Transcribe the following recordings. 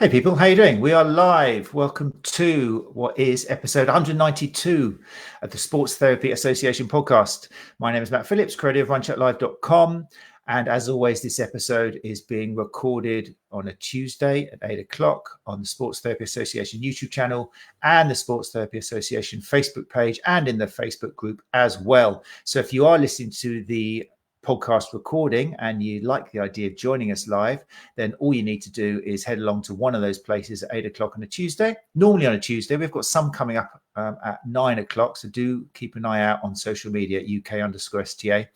Hey people, how you doing? We are live. Welcome to what is episode 192 of the Sports Therapy Association podcast. My name is Matt Phillips, creator of RunChatLive.com. And as always, this episode is being recorded on a Tuesday at 8 o'clock on the Sports Therapy Association YouTube channel and the Sports Therapy Association Facebook page and in the Facebook group as well. So if you are listening to the podcast recording and you like the idea of joining us live, then all you need to do is head along to one of those places at 8 o'clock on a Tuesday. Normally on a Tuesday, we've got some coming up at 9 o'clock. So do keep an eye out on social media at UK_STA.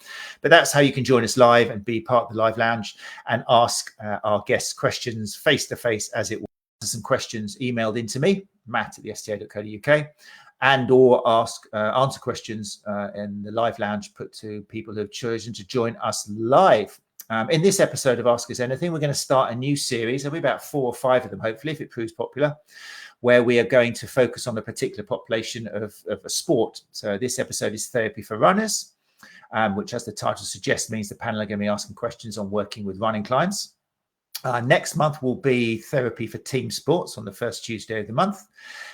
But that's how you can join us live and be part of the live lounge and ask our guests questions face to face, as it was. Some questions emailed into me, Matt at the STA.co.uk. and or answer questions in the live lounge put to people who have chosen to join us live. In this episode of Ask Us Anything, we're going to start a new series. There'll be about 4 or 5 of them, hopefully, if it proves popular, where we are going to focus on a particular population of a sport. So this episode is Therapy for Runners, which, as the title suggests, means the panel are going to be asking questions on working with running clients. Next month will be Therapy for Team Sports on the first Tuesday of the month.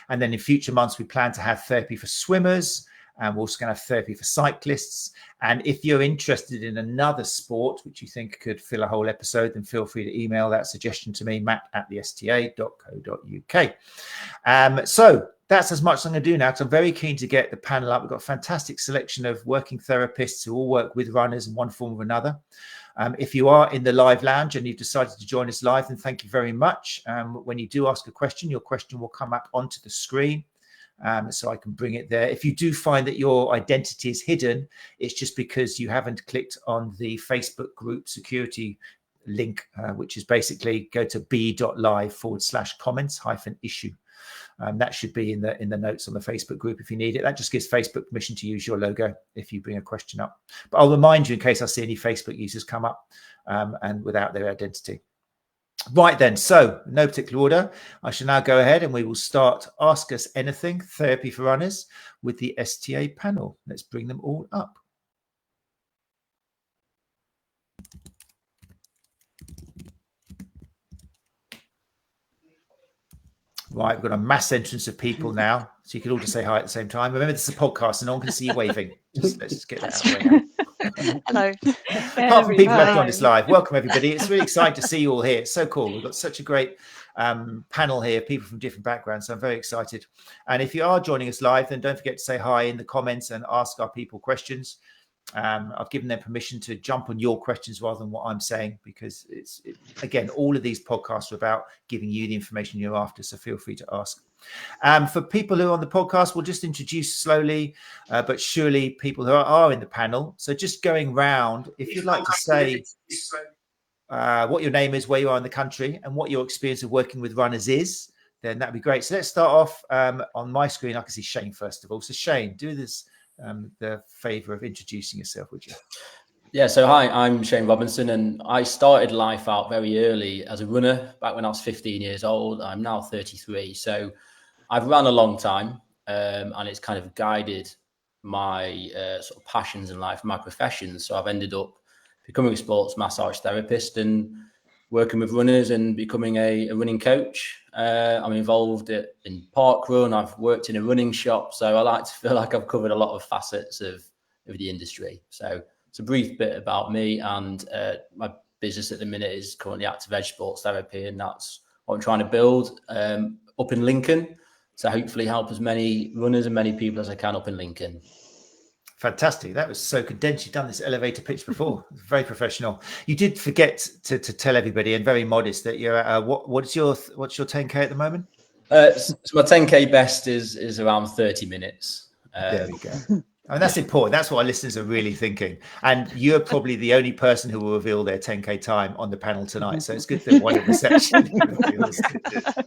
And then in future months, we plan to have Therapy for Swimmers, and we're also going to have Therapy for Cyclists. And if you're interested in another sport, which you think could fill a whole episode, then feel free to email that suggestion to me, Matt at the STA.co.uk. So that's as much as I'm going to do now, because I'm very keen to get the panel up. We've got a fantastic selection of working therapists who all work with runners in one form or another. If you are in the live lounge and you've decided to join us live, then thank you very much. When you do ask a question, your question will come up onto the screen, so I can bring it there. If you do find that your identity is hidden, it's just because you haven't clicked on the Facebook group security link, which is basically go to b.live/comments-issue. That should be in the notes on the Facebook group if you need it. That just gives Facebook permission to use your logo if you bring a question up. But I'll remind you in case I see any Facebook users come up and without their identity. Right then, so no particular order, I shall now go ahead and we will start Ask Us Anything, Therapy for Runners, with the STA panel. Let's bring them all up. Right, we've got a mass entrance of people now, so you can all just say hi at the same time. Remember, this is a podcast, and no one can see you waving. Let's just get that out of the way now. Hello. Apart from people left on this live, welcome everybody. It's really exciting to see you all here. It's so cool. We've got such a great panel here, people from different backgrounds, so I'm very excited. And if you are joining us live, then don't forget to say hi in the comments and ask our people questions. I've given them permission to jump on your questions rather than what I'm saying, because again, all of these podcasts are about giving you the information you're after, so feel free to ask. For people who are on the podcast, we'll just introduce slowly but surely people who are in the panel. So just going round, if you'd like to say what your name is, where you are in the country, and what your experience of working with runners is, then that'd be great. So let's start off on my screen. I can see Shane first of all. So Shane, do this the favor of introducing yourself, would you? Yeah, so hi, I'm Shane Robinson, and I started life out very early as a runner back when I was 15 years old. I'm now 33, so I've run a long time, and it's kind of guided my sort of passions in life, my profession. So I've ended up becoming a sports massage therapist and working with runners and becoming a running coach. I'm involved in park run. I've worked in a running shop. So I like to feel like I've covered a lot of facets of the industry. So it's a brief bit about me, and my business at the minute is currently Active Edge Sports Therapy, and that's what I'm trying to build up in Lincoln. So hopefully help as many runners and many people as I can up in Lincoln. Fantastic. That was so condensed. You've done this elevator pitch before. Very professional. You did forget to tell everybody, and very modest, that you're what's your 10K at the moment? So my 10K best is around 30 minutes. There we go. I mean, that's important. That's what our listeners are really thinking. And you're probably the only person who will reveal their 10K time on the panel tonight. So it's good that one of the section reveals it.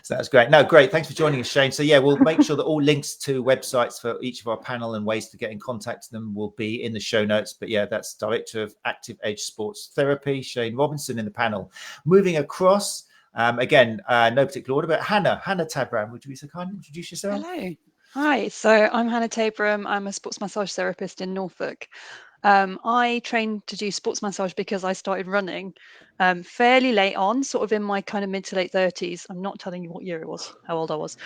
So that's great. No, great. Thanks for joining us, Shane. So yeah, we'll make sure that all links to websites for each of our panel and ways to get in contact with them will be in the show notes. But yeah, that's Director of Active Edge Sports Therapy, Shane Robinson, in the panel. Moving across, again, no particular order, but Hannah Tabram, would you be so kind to introduce yourself? Hello. Hi, so I'm Hannah Tabram. I'm a sports massage therapist in Norfolk. I trained to do sports massage because I started running fairly late on, sort of in my kind of mid to late 30s. I'm not telling you what year it was, how old I was.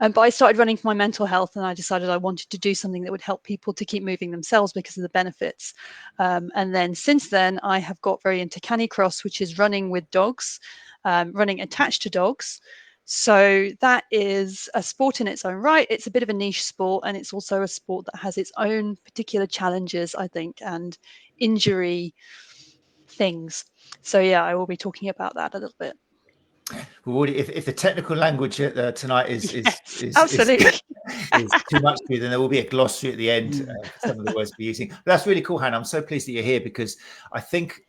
But I started running for my mental health, and I decided I wanted to do something that would help people to keep moving themselves because of the benefits. And then since then, I have got very into canicross, which is running with dogs, running attached to dogs. So that is a sport in its own right. It's a bit of a niche sport, and it's also a sport that has its own particular challenges, I think, and injury things. So yeah, I will be talking about that a little bit. Well, if the technical language tonight is absolutely is too much for you, then there will be a glossary at the end for some of the words we're using. But that's really cool, Hannah. I'm so pleased that you're here, because I think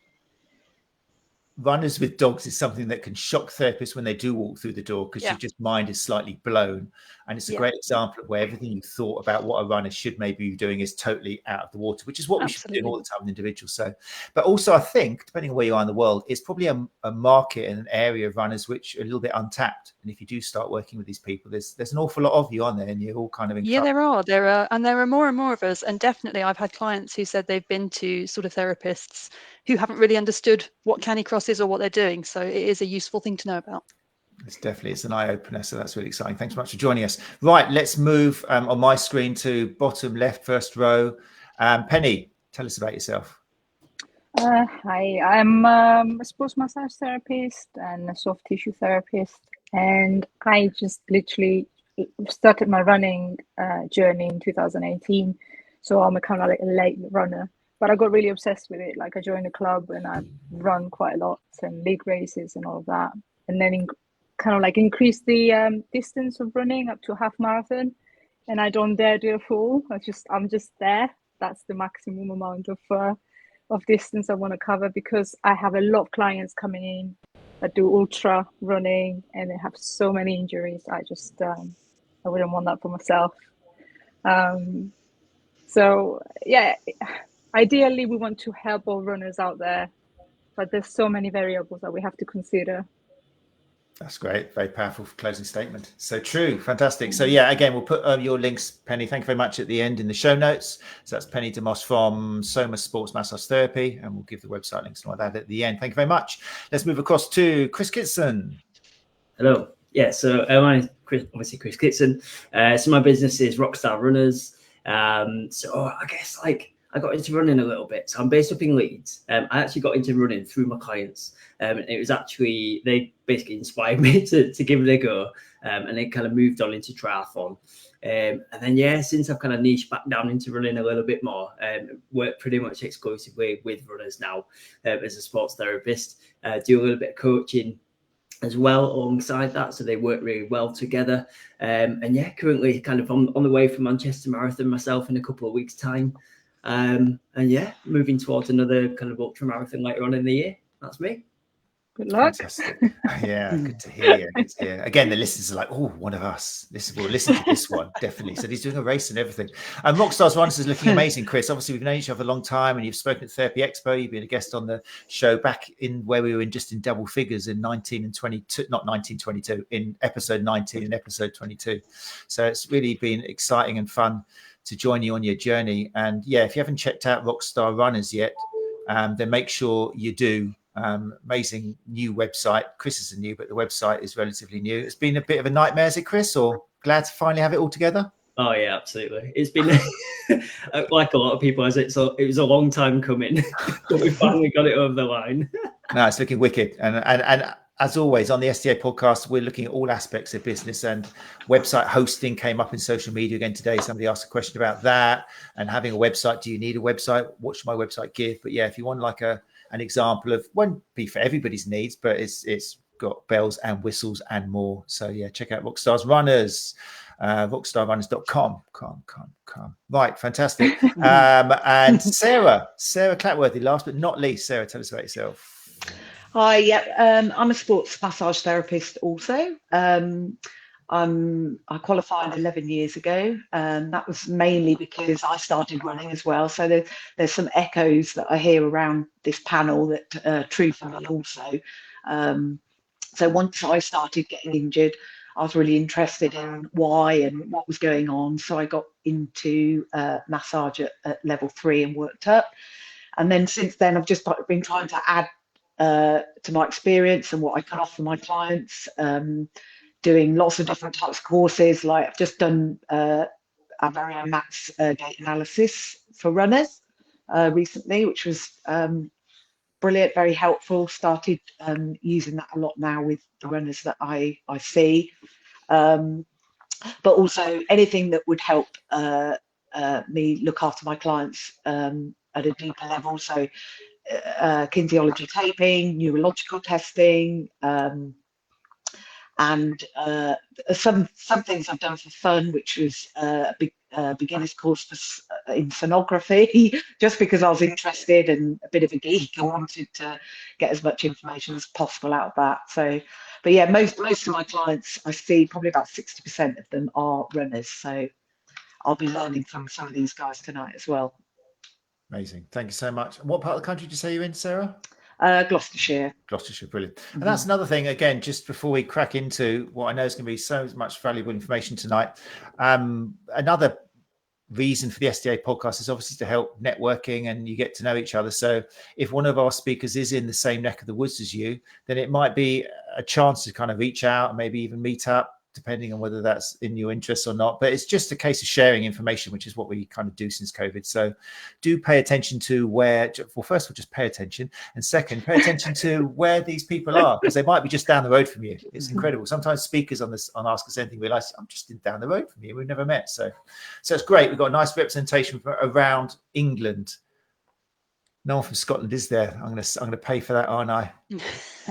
runners with dogs is something that can shock therapists when they do walk through the door, because your just mind is slightly blown. And it's a great example of where everything you thought about what a runner should maybe be doing is totally out of the water, which is what we should be doing all the time with individuals. So, but also I think, depending on where you are in the world, it's probably a market and an area of runners which are a little bit untapped. And if you do start working with these people, there's an awful lot of you on there, and you're all kind of there are more and more of us. And definitely I've had clients who said they've been to sort of therapists who haven't really understood what canicross is or what they're doing. So it is a useful thing to know about. It's an eye-opener, so that's really exciting. Thanks so much for joining us. Right, let's move on my screen to bottom left, first row. Penny, tell us about yourself. Hi, I'm a sports massage therapist and a soft tissue therapist, and I just literally started my running journey in 2018. So I'm a kind of like a late runner, but I got really obsessed with it. Like I joined a club and I run quite a lot and league races and all of that, and then kind of like increased the distance of running up to a half marathon. And I don't dare do a full. I'm just there. That's the maximum amount of distance I want to cover, because I have a lot of clients coming in that do ultra running and they have so many injuries. I just I wouldn't want that for myself. So yeah, ideally we want to help all runners out there, but there's so many variables that we have to consider. That's great. Very powerful closing statement. So true. Fantastic. So yeah, again, we'll put your links, Penny, thank you very much, at the end in the show notes. So that's Penny DeMoss from Soma Sports Massage Therapy, and we'll give the website links and all that at the end. Thank you very much. Let's move across to Chris Kitson. Hello. Yeah, so I'm Chris Kitson. So my business is Rockstar Runners. So I guess I got into running a little bit. So I'm based up in Leeds. I actually got into running through my clients. And it was actually, they basically inspired me to give it a go. And then kind of moved on into triathlon. And then, yeah, since I've kind of niched back down into running a little bit more, work pretty much exclusively with runners now as a sports therapist. Do a little bit of coaching as well alongside that, so they work really well together. And yeah, currently kind of on the way for Manchester Marathon myself in a couple of weeks' time. And yeah, moving towards another kind of ultra marathon later on in the year. That's me. Good luck. Fantastic. Yeah, good to hear. Good to hear. Again, the listeners are like, oh, one of us. We'll listen to this one, definitely. So he's doing a race and everything. And Rockstars Runners is looking amazing, Chris. Obviously, we've known each other a long time, and you've spoken at Therapy Expo. You've been a guest on the show back in where we were in double figures in 19 and 22, not 1922, in episode 19 and episode 22. So it's really been exciting and fun to join you on your journey. And yeah, if you haven't checked out Rockstar Runners yet, then make sure you do. Amazing new website. Chris isn't new, but the website is relatively new. It's been a bit of a nightmare, is it, Chris, or glad to finally have it all together? Oh yeah, absolutely. It's been like a lot of people, it was a long time coming, but we finally got it over the line. No, it's looking wicked. And as always on the STA podcast, we're looking at all aspects of business, and website hosting came up in social media again today. Somebody asked a question about that and having a website. Do you need a website? What should my website give? But yeah, if you want like an example of, won't be for everybody's needs, but it's got bells and whistles and more. So yeah, check out Rockstars Runners, rockstarrunners.com. Right, fantastic. And Sarah Clatworthy, last but not least. Sarah, tell us about yourself. Hi, yeah, I'm a sports massage therapist also. I qualified 11 years ago, and that was mainly because I started running as well. So there's some echoes that I hear around this panel that are true for me also. So once I started getting injured, I was really interested in why and what was going on. So I got into massage at level 3 and worked up. And then since then, I've just been trying to add to my experience and what I can offer my clients, doing lots of different types of courses. Like I've just done our very own Matt's gait analysis for runners recently, which was brilliant, very helpful. Started using that a lot now with the runners that I see. But also anything that would help me look after my clients at a deeper level. So kinesiology taping, neurological testing, and some things I've done for fun, which was a beginner's course in sonography, just because I was interested and a bit of a geek. I wanted to get as much information as possible out of that. So, but yeah, most of my clients I see, probably about 60% of them are runners. So I'll be learning from some of these guys tonight as well. Amazing. Thank you so much. And what part of the country did you say you're in, Sarah? Gloucestershire. Gloucestershire, brilliant. And that's another thing, again, just before we crack into what I know is going to be so much valuable information tonight. Another reason for the STA podcast is obviously to help networking and you get to know each other. So if one of our speakers is in the same neck of the woods as you, then it might be a chance to kind of reach out and maybe even meet up, depending on whether that's in your interest or not. But it's just a case of sharing information, which is what we kind of do since COVID. So do pay attention to where, well, first of all, just pay attention. And second, pay attention to where these people are, because they might be just down the road from you. It's incredible. Sometimes speakers on Ask Us Anything realize, I'm just down the road from you. We've never met. So it's great. We've got a nice representation from around England. No one from Scotland is there. I'm gonna pay for that, aren't I?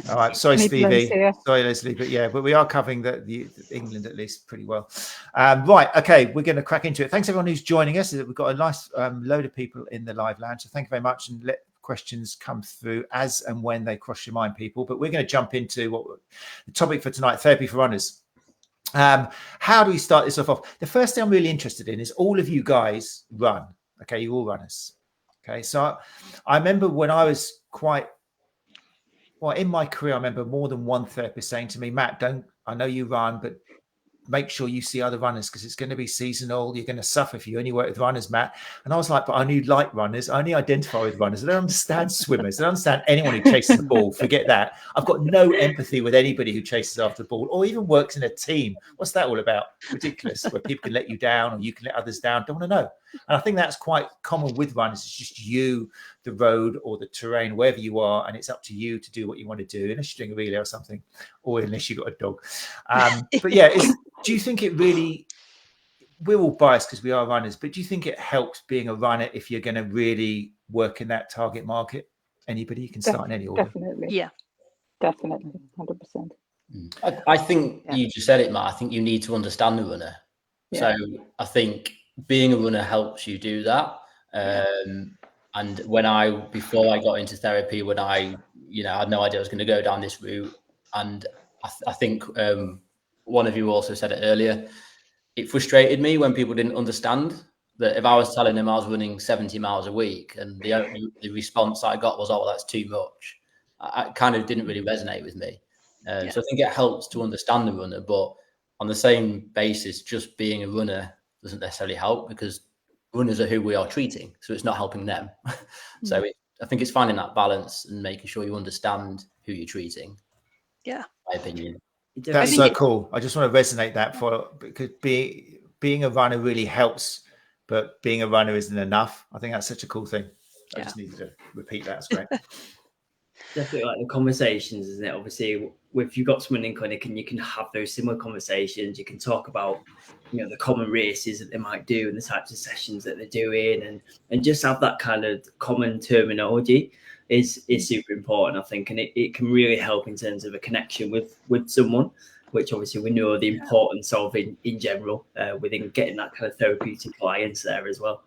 All right. Sorry, Stevie. Sorry, Leslie. But yeah, but we are covering the England at least pretty well. Right. Okay. We're going to crack into it. Thanks everyone who's joining us. We've got a nice load of people in the live lounge. So thank you very much, and let questions come through as and when they cross your mind, people. But we're going to jump into what the topic for tonight: therapy for runners. How do we start this off? The first thing I'm really interested in is all of you guys run. Okay, you're all runners. Okay, so I remember when I was in my career, I remember more than one therapist saying to me, Matt, I know you run, but make sure you see other runners because it's going to be seasonal. You're going to suffer if you only work with runners, Matt. And I was like, but I only like runners. I only identify with runners. I don't understand swimmers. I don't understand anyone who chases the ball. Forget that. I've got no empathy with anybody who chases after the ball or even works in a team. What's that all about? Ridiculous. Where people can let you down or you can let others down. Don't want to know. And I think that's quite common with runners. It's just you, the road or the terrain, wherever you are, and it's up to you to do what you want to do, unless you're doing a relay or something, or unless you've got a dog. But yeah, do you think it really, we're all biased because we are runners, but do you think it helps being a runner if you're going to really work in that target market? Anybody? You can start in any order. Definitely. Yeah. Definitely. 100%. I think you just said it, Matt. I think you need to understand the runner. Yeah. So I think being a runner helps you do that. And before I got into therapy, when I had no idea I was going to go down this route, and I think one of you also said it earlier, it frustrated me when people didn't understand that if I was telling them I was running 70 miles a week and the response I got was, oh, well, that's too much. It kind of didn't really resonate with me. So I think it helps to understand the runner, but on the same basis, just being a runner doesn't necessarily help because runners are who we are treating. So it's not helping them. So I think it's finding that balance and making sure you understand who you're treating. Yeah. My opinion. That's so cool. I just want to resonate that because being a runner really helps, but being a runner isn't enough. I think that's such a cool thing. I just needed to repeat that. It's great. Definitely like the conversations, isn't it? Obviously, if you've got someone in clinic and you can have those similar conversations, you can talk about, the common races that they might do and the types of sessions that they're doing, and just have that kind of common terminology is super important, I think, and it can really help in terms of a connection with someone, which obviously we know the importance of in general within getting that kind of therapeutic alliance there as well.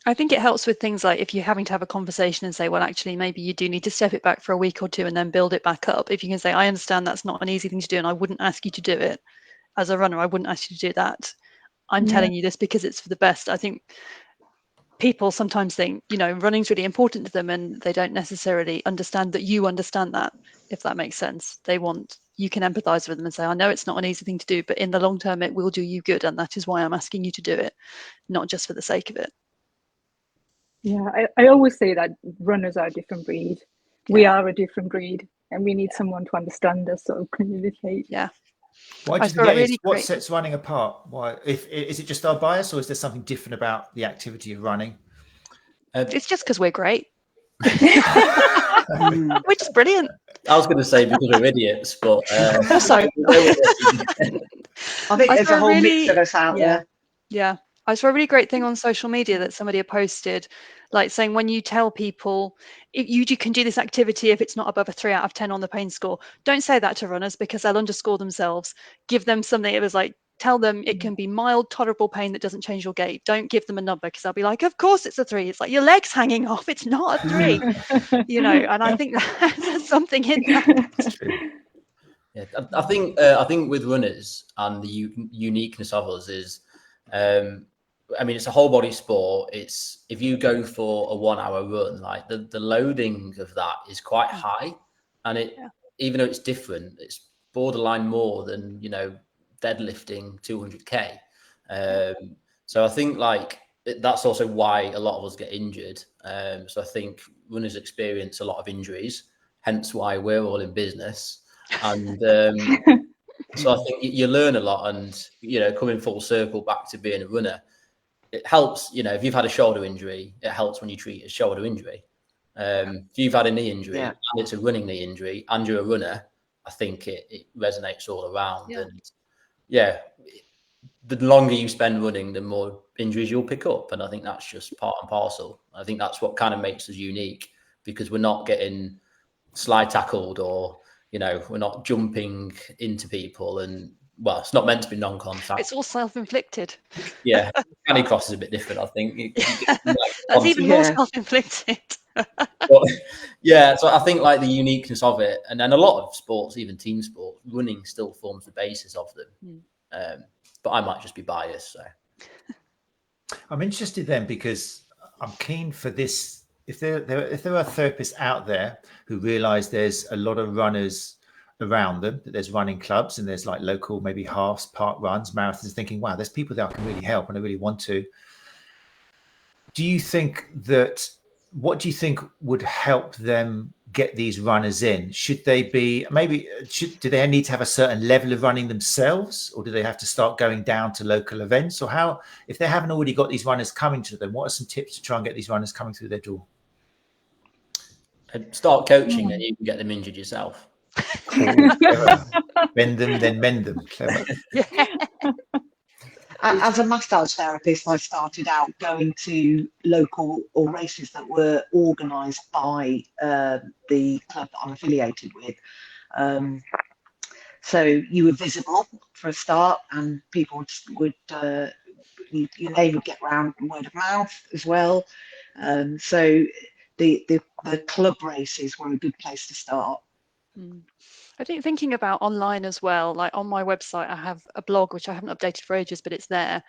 I think it helps with things like if you're having to have a conversation and say, well, actually, maybe you do need to step it back for a week or two and then build it back up. If you can say, I understand that's not an easy thing to do and I wouldn't ask you to do it as a runner, I wouldn't ask you to do that. I'm telling you this because it's for the best. I think people sometimes think, running's really important to them and they don't necessarily understand that you understand that, if that makes sense. They want you can empathize with them and say, I know it's not an easy thing to do, but in the long term, it will do you good. And that is why I'm asking you to do it, not just for the sake of it. Yeah, I always say that runners are a different breed. Yeah. We are a different breed, and we need someone to understand us, sort of communicate. Yeah. Why do I you saw think a it is? really What great- sets running apart? Why? Is it just our bias, or is there something different about the activity of running? It's just because we're great. Which is brilliant. I was going to say because we're idiots, but Also, I think I there's saw a a whole really- mix of us out there. Yeah. I saw a really great thing on social media that somebody had posted, like saying when you tell people if you can do this activity if it's not above a 3 out of 10 on the pain score, don't say that to runners because they'll underscore themselves. Give them something. It was like, tell them it can be mild, tolerable pain that doesn't change your gait. Don't give them a number because they'll be like, of course it's a 3. It's like your leg's hanging off. It's not a 3, and I think there's something in that. It's true. yeah, I think with runners and the uniqueness of us is, it's a whole body sport. It's if you go for a 1 hour run, like the loading of that is quite high, and even though it's different, it's borderline more than deadlifting 200k. So I think that's also why a lot of us get injured. So I think runners experience a lot of injuries, hence why we're all in business. And so I think you learn a lot, and coming full circle back to being a runner, it helps. If you've had a shoulder injury, it helps when you treat a shoulder injury. If you've had a knee injury and it's a running knee injury and you're a runner, I think it resonates all around. And the longer you spend running, the more injuries you'll pick up. And I think that's just part and parcel. I think that's what kind of makes us unique, because we're not getting slide tackled or, we're not jumping into people. And well, it's not meant to be non-contact. It's all self-inflicted. Yeah. Canicross is a bit different, I think. That's even more self-inflicted. So I think the uniqueness of it, and then a lot of sports, even team sports, running still forms the basis of them. But I might just be biased. So I'm interested then, because I'm keen for this. If there are therapists out there who realise there's a lot of runners around them, that there's running clubs and there's local, maybe halves, park runs, marathons, thinking, wow, there's people that I can really help and I really want to. Do you think that, what do you think would help them get these runners in? Should they be, do they need to have a certain level of running themselves, or do they have to start going down to local events? Or how, if they haven't already got these runners coming to them, what are some tips to try and get these runners coming through their door? Start coaching and you can get them injured yourself. Bend them, then mend them. Clever. As a massage therapist, I started out going to local or races that were organised by the club that I'm affiliated with. So you were visible for a start, and people would your name would get round word of mouth as well. So the club races were a good place to start. I think thinking about online as well, like on my website, I have a blog, which I haven't updated for ages, but it's there.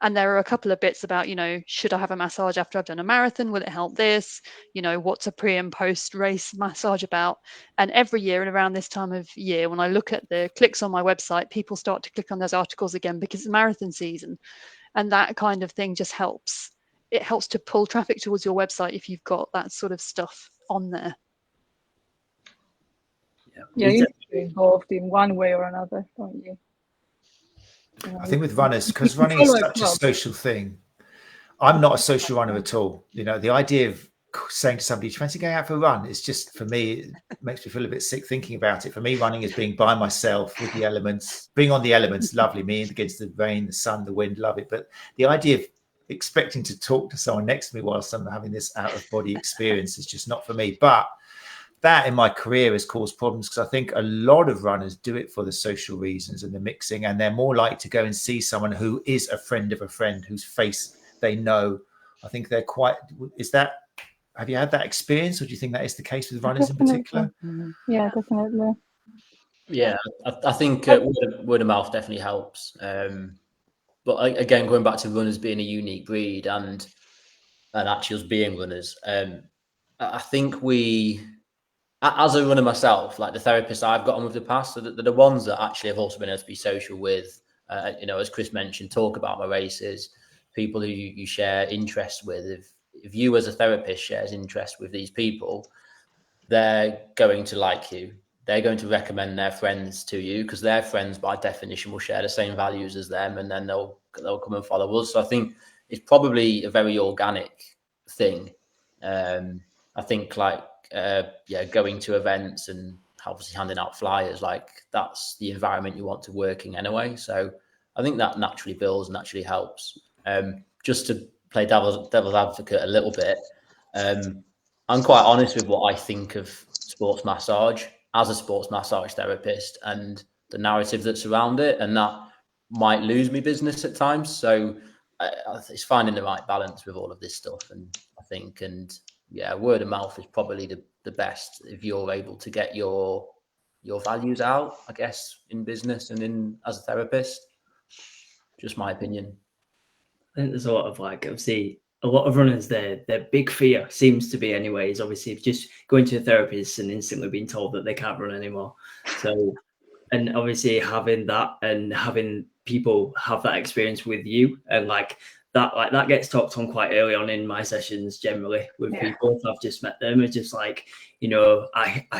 And there are a couple of bits about, should I have a massage after I've done a marathon? Will it help this? What's a pre and post race massage about? And every year and around this time of year, when I look at the clicks on my website, people start to click on those articles again because it's marathon season. And that kind of thing just helps. It helps to pull traffic towards your website if you've got that sort of stuff on there. Yeah, you need to be involved in one way or another, don't you? I think with runners, because running is such a social thing. I'm not a social runner at all. The idea of saying to somebody, do you fancy going out for a run? It's just, for me, it makes me feel a bit sick thinking about it. For me, running is being by myself with the elements, being on the elements, lovely. Me against the rain, the sun, the wind, love it. But the idea of expecting to talk to someone next to me whilst I'm having this out of body experience is just not for me. But that in my career has caused problems, because I think a lot of runners do it for the social reasons and the mixing, and they're more likely to go and see someone who is a friend of a friend whose face they know. I think they're quite, have you had that experience, or do you think that is the case with runners in particular? Yeah, definitely. Yeah, I think word of mouth definitely helps. But again, going back to runners being a unique breed and actually us being runners, I think we as a runner myself, like the therapists I've got on with the past, so the ones that actually have also been able to be social with, as Chris mentioned, talk about my races, people who you share interests with. If you as a therapist shares interest with these people, they're going to like you. They're going to recommend their friends to you because their friends, by definition, will share the same values as them, and then they'll come and follow us. So I think it's probably a very organic thing. I think going to events and obviously handing out flyers, like that's the environment you want to work in anyway. So I think that naturally builds and naturally helps. Just to play devil's advocate a little bit, I'm quite honest with what I think of sports massage as a sports massage therapist and the narrative that's around it, and that might lose me business at times. So it's finding the right balance with all of this stuff, and I think, word of mouth is probably the best if you're able to get your values out, I guess, in business and as a therapist. Just my opinion. I think there's a lot of obviously a lot of runners, their big fear seems to be anyways, obviously just going to a therapist and instantly being told that they can't run anymore. So, and obviously having that and having people have that experience with you and that gets talked on quite early on in my sessions generally with people. If I've just met them, it's just I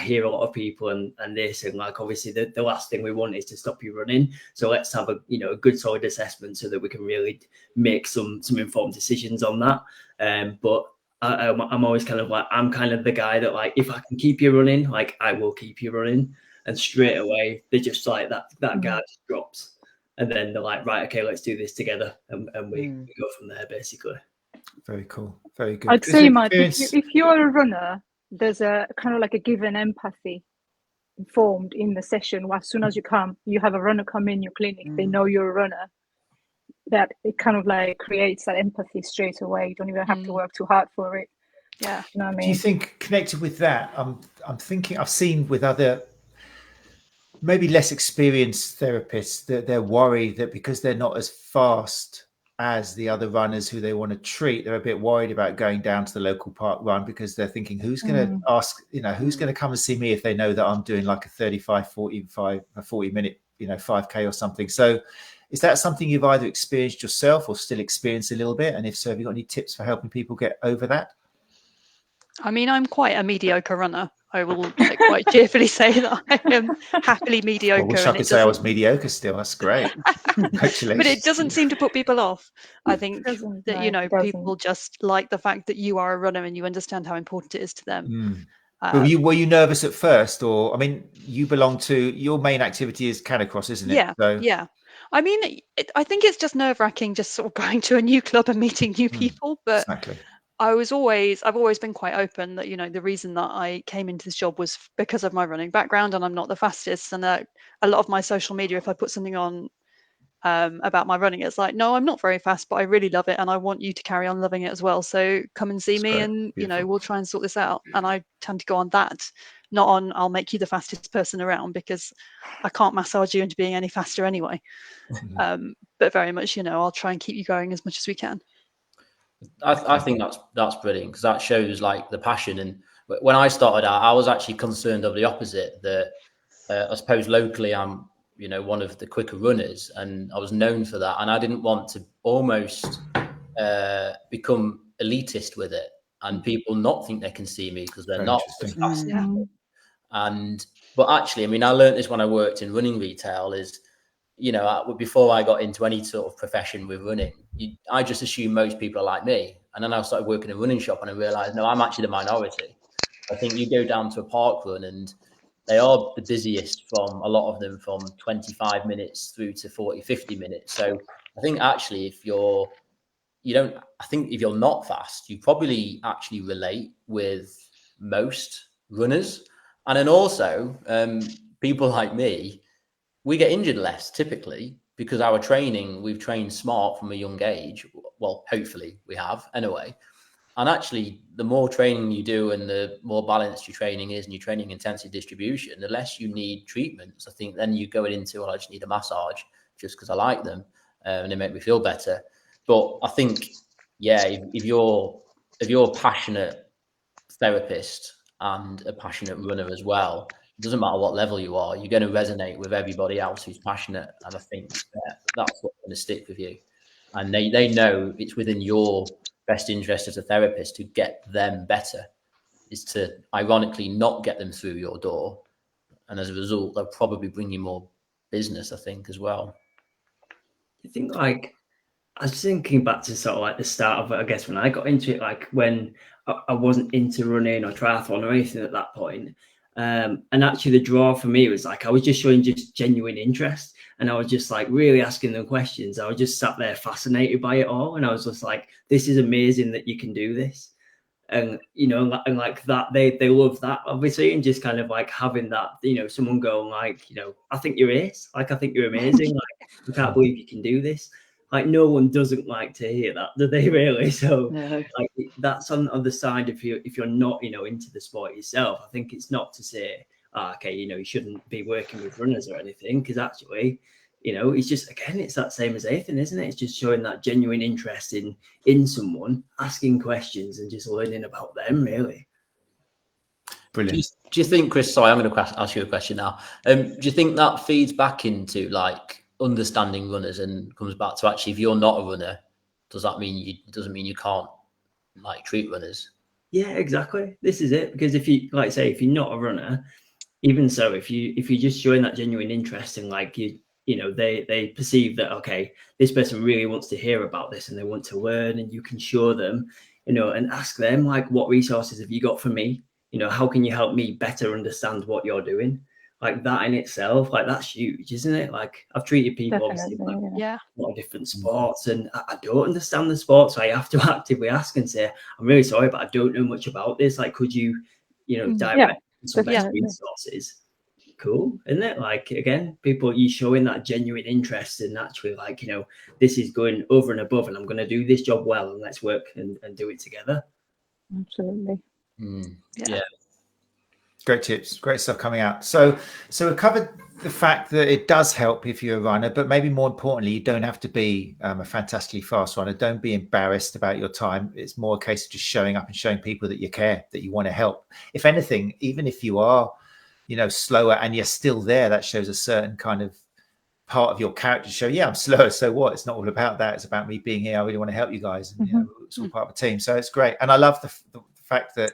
hear a lot of people and this, and obviously the last thing we want is to stop you running. So let's have a good solid assessment so that we can really make some informed decisions on that. But I'm always I'm kind of the guy that if I can keep you running, I will keep you running. And straight away they're just that guard just drops. And then they're like, right, okay, let's do this together. And we go from there, basically. Very cool. Very good. I'd say, Mike, if you're a runner, there's a kind of a given empathy formed in the session. As soon as you come, you have a runner come in your clinic, they know you're a runner. That it kind of creates that empathy straight away. You don't even have to work too hard for it. Yeah. You know what I mean? Do you think connected with that, I'm thinking I've seen with other maybe less experienced therapists that they're worried that because they're not as fast as the other runners who they want to treat, they're a bit worried about going down to the local park run because they're thinking, who's going to ask, who's going to come and see me if they know that I'm doing a 40 minute, 5K or something. So is that something you've either experienced yourself or still experience a little bit? And if so, have you got any tips for helping people get over that? I mean, I'm quite a mediocre runner. I will quite cheerfully say that I am happily mediocre. I wish I could say I was mediocre still. That's great. Congratulations. But it doesn't seem to put people off. I think that, people just like the fact that you are a runner and you understand how important it is to them. Were you nervous at first? Or, I mean, you belong to, your main activity is canicross, isn't it? Yeah. I mean, I think it's just nerve-wracking just sort of going to a new club and meeting new people. But exactly. I've always been quite open that, the reason that I came into this job was because of my running background, and I'm not the fastest. And a lot of my social media, if I put something on about my running, it's no, I'm not very fast, but I really love it. And I want you to carry on loving it as well. So come and see me and, we'll try and sort this out. And I tend to go on that, not on I'll make you the fastest person around, because I can't massage you into being any faster anyway. But very much, I'll try and keep you going as much as we can. I think that's brilliant, because that shows the passion. And when I started out, I was actually concerned of the opposite, that I suppose locally I'm one of the quicker runners, and I was known for that, and I didn't want to almost become elitist with it and people not think they can see me because they're not as fast. But actually, I mean, I learned this when I worked in running retail, is before I got into any sort of profession with running, I just assumed most people are like me. And then I started working in a running shop and I realized, no, I'm actually the minority. I think you go down to a park run and they are the busiest, from a lot of them from 25 minutes through to 40, 50 minutes. So I think actually if you're not fast, you probably actually relate with most runners. And then also people like me, we get injured less typically because we've trained smart from a young age. Well, hopefully we have anyway. And actually, the more training you do and the more balanced your training is and your training intensity distribution, the less you need treatments. I think then you go into, I just need a massage just because I like them and they make me feel better. But I think, if you're a passionate therapist and a passionate runner as well, it doesn't matter what level you are, you're going to resonate with everybody else who's passionate. And I think that's what's going to stick with you. And they know it's within your best interest as a therapist to get them better, is to ironically not get them through your door. And as a result, they'll probably bring you more business, I think, as well. I think, like, I was thinking back to sort of like the start of it, I guess, when I got into it, like when I wasn't into running or triathlon or anything at that point. And actually the draw for me was like, I was just showing just genuine interest, and I was just like really asking them questions. I was just sat there fascinated by it all. And I was just like, this is amazing that you can do this. And, you know, and like that, they love that, obviously. And just kind of like having that, you know, someone going like, you know, I think you're ace. Like, I think you're amazing. Like, I can't believe you can do this. Like, no one doesn't like to hear that, do they, really? So No. like, that's on the other side. If you're not, you know, into the sport yourself, I think it's not to say, okay, you know, you shouldn't be working with runners or anything, because actually, you know, it's just, again, it's that same as anything, isn't it? It's just showing that genuine interest in someone, asking questions and just learning about them, really. Brilliant. Do you think, Chris, sorry, I'm going to ask you a question now. Do you think that feeds back into like understanding runners and comes back to actually, if you're not a runner, doesn't mean you can't like treat runners? Yeah, exactly. This is it. Because if you, like say, if you're not a runner, even so, if you're just showing that genuine interest in, like, you know, they perceive that, okay, this person really wants to hear about this and they want to learn, and you can show them, you know, and ask them like, what resources have you got for me? You know, how can you help me better understand what you're doing? Like, that in itself, like, that's huge, isn't it? Like, I've treated people obviously like Yeah. a lot of different sports, and I don't understand the sport, so I have to actively ask and say, I'm really sorry, but I don't know much about this. Like, could you, you know, direct some best resources? Cool, isn't it? Like, again, people, you showing that genuine interest and actually, like, you know, this is going over and above, and I'm going to do this job well, and let's work and do it together. Absolutely. Yeah. Great tips, great stuff coming out. So we covered the fact that it does help if you're a runner, but maybe more importantly, you don't have to be a fantastically fast runner. Don't be embarrassed about your time. It's more a case of just showing up and showing people that you care, that you want to help. If anything, even if you are, you know, slower and you're still there, that shows a certain kind of part of your character to show, yeah, I'm slower, so what? It's not all about that. It's about me being here. I really want to help you guys. And, you know, it's all part of a team. So it's great. And I love the fact that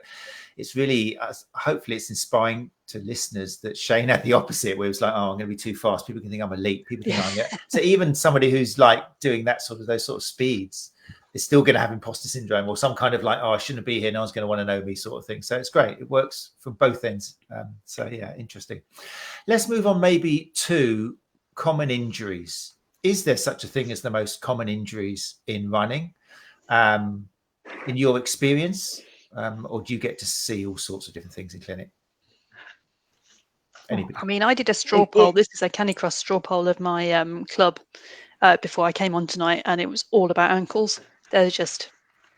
it's really, hopefully it's inspiring to listeners that Shane had the opposite, where it was like, oh, I'm going to be too fast. People can think I'm elite. People think I'm, so even somebody who's like doing that sort of, those sort of speeds is still going to have imposter syndrome or some kind of like, oh, I shouldn't be here. No one's going to want to know me sort of thing. So it's great. It works from both ends. So yeah, interesting. Let's move on maybe to common injuries. Is there such a thing as the most common injuries in running? In your experience? Or do you get to see all sorts of different things in clinic? Anybody? I mean, I did a straw poll. This is a Canicross straw poll of my club before I came on tonight, and it was all about ankles. There's just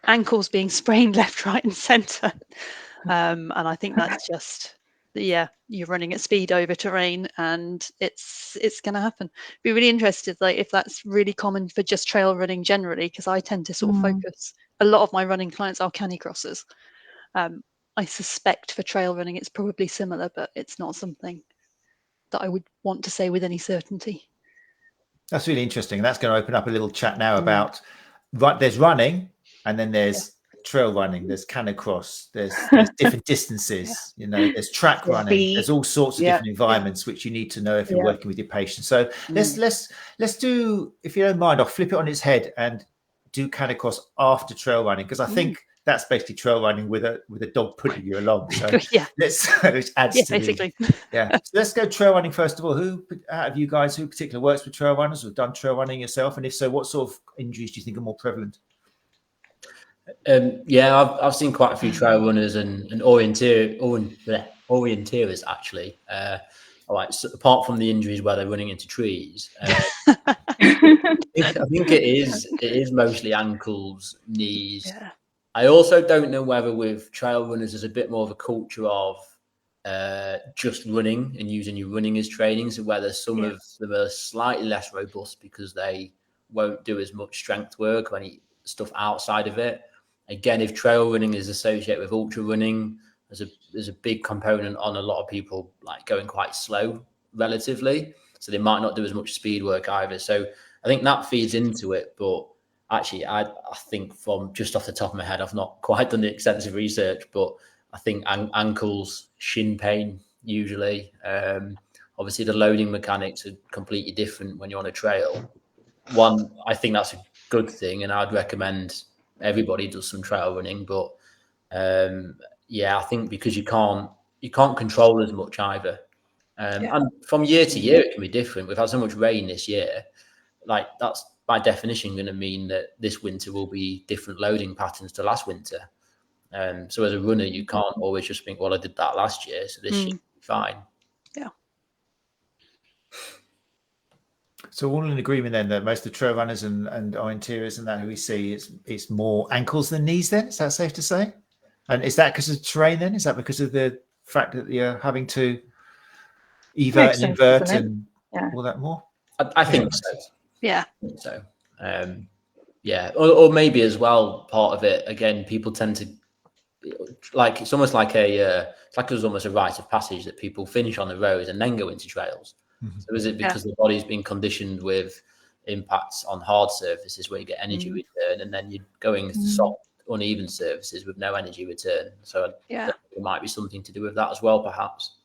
ankles being sprained left, right, and centre. And I think that's just, yeah, you're running at speed over terrain, and it's going to happen. Be really interested, like, if that's really common for just trail running generally, because I tend to sort of focus. A lot of my running clients are Canicrossers. I suspect for trail running it's probably similar, but it's not something that I would want to say with any certainty. That's really interesting. That's going to open up a little chat now about, there's running, and then there's trail running, there's Canicross, there's different distances, you know, there's track running, there's all sorts of different environments which you need to know if you're working with your patients. So let's do, if you don't mind, I'll flip it on its head and do Canicross after trail running, because I think that's basically trail running with a dog putting you along. So let's add to basically. So let's go trail running first of all. Who out of you guys who particularly works with trail runners or done trail running yourself? And if so, what sort of injuries do you think are more prevalent? I've seen quite a few trail runners and orienteers actually. Like, so apart from the injuries where they're running into trees, I think it is mostly ankles, knees. Yeah. I also don't know whether with trail runners there's a bit more of a culture of just running and using your running as training, so whether some of them are slightly less robust because they won't do as much strength work or any stuff outside of it. Again, if trail running is associated with ultra running, there's a big component on a lot of people like going quite slow relatively, so they might not do as much speed work either. So I think that feeds into it. But actually, I think from just off the top of my head, I've not quite done the extensive research, but I think ankles, shin pain usually. Obviously, the loading mechanics are completely different when you're on a trail. One, I think that's a good thing, and I'd recommend everybody does some trail running. But I think because you can't control as much either. And from year to year, it can be different. We've had so much rain this year, like that's by definition going to mean that this winter will be different loading patterns to last winter. So as a runner, you can't always just think, well, I did that last year, so this year will be fine. Yeah. So all in agreement then that most of the trail runners and orienteers and that who we see, it's more ankles than knees then? Is that safe to say? And is that because of terrain then? Is that because of the fact that you're having to evert and invert and all that more? I think so. Yeah. I think so. Or maybe as well, part of it, again, people tend to, like, it's almost like there's almost a rite of passage that people finish on the roads and then go into trails. Mm-hmm. So is it because the body's been conditioned with impacts on hard surfaces where you get energy return, and then you're going to soft, uneven surfaces with no energy return? So there might be something to do with that as well, perhaps.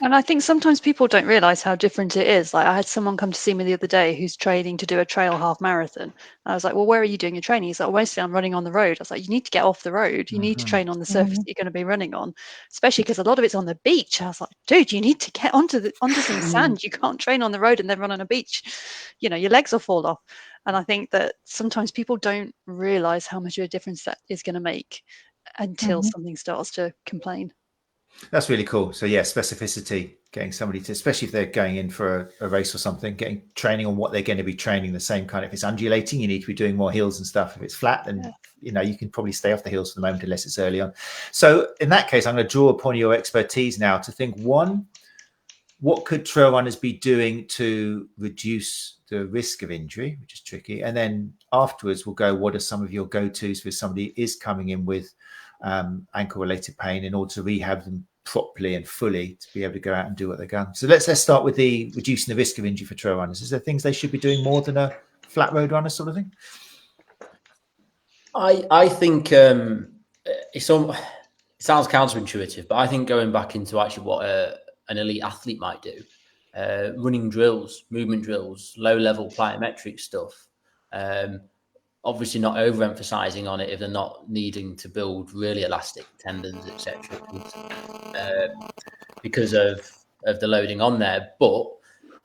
And I think sometimes people don't realize how different it is. Like I had someone come to see me the other day who's training to do a trail half marathon. I was like, well, where are you doing your training? He's like, well, mostly I'm running on the road. I was like, you need to get off the road. You need to train on the surface that you're going to be running on, especially because a lot of it's on the beach. I was like, dude, you need to get onto some sand. You can't train on the road and then run on a beach. You know, your legs will fall off. And I think that sometimes people don't realize how much of a difference that is going to make until something starts to complain. That's really cool. So yeah, specificity, getting somebody to, especially if they're going in for a race or something, getting training on what they're going to be training the same kind. If it's undulating, you need to be doing more hills and stuff. If it's flat, then you know you can probably stay off the hills for the moment unless it's early on. So in that case, I'm going to draw upon your expertise now to think, one, what could trail runners be doing to reduce the risk of injury, which is tricky, and then afterwards we'll go, what are some of your go-tos if somebody is coming in with ankle related pain in order to rehab them properly and fully to be able to go out and do what they're going. So let's start with the reducing the risk of injury for trail runners. Is there things they should be doing more than a flat road runner sort of thing? I think it sounds counterintuitive, but I think going back into actually what an elite athlete might do, running drills, movement drills, low level plyometric stuff, obviously not overemphasizing on it if they're not needing to build really elastic tendons, etc., because of the loading on there. But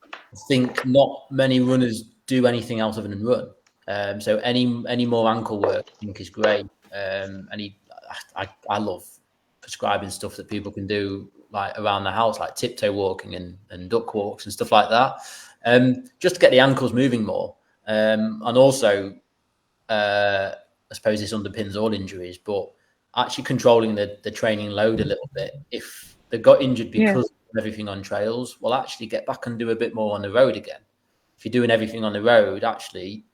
I think not many runners do anything else other than run. So any more ankle work I think is great. I love prescribing stuff that people can do like around the house, like tiptoe walking and duck walks and stuff like that, just to get the ankles moving more. And also, I suppose this underpins all injuries, but actually controlling the training load a little bit. If they got injured because of everything on trails, well, actually get back and do a bit more on the road again. If you're doing everything on the road, actually,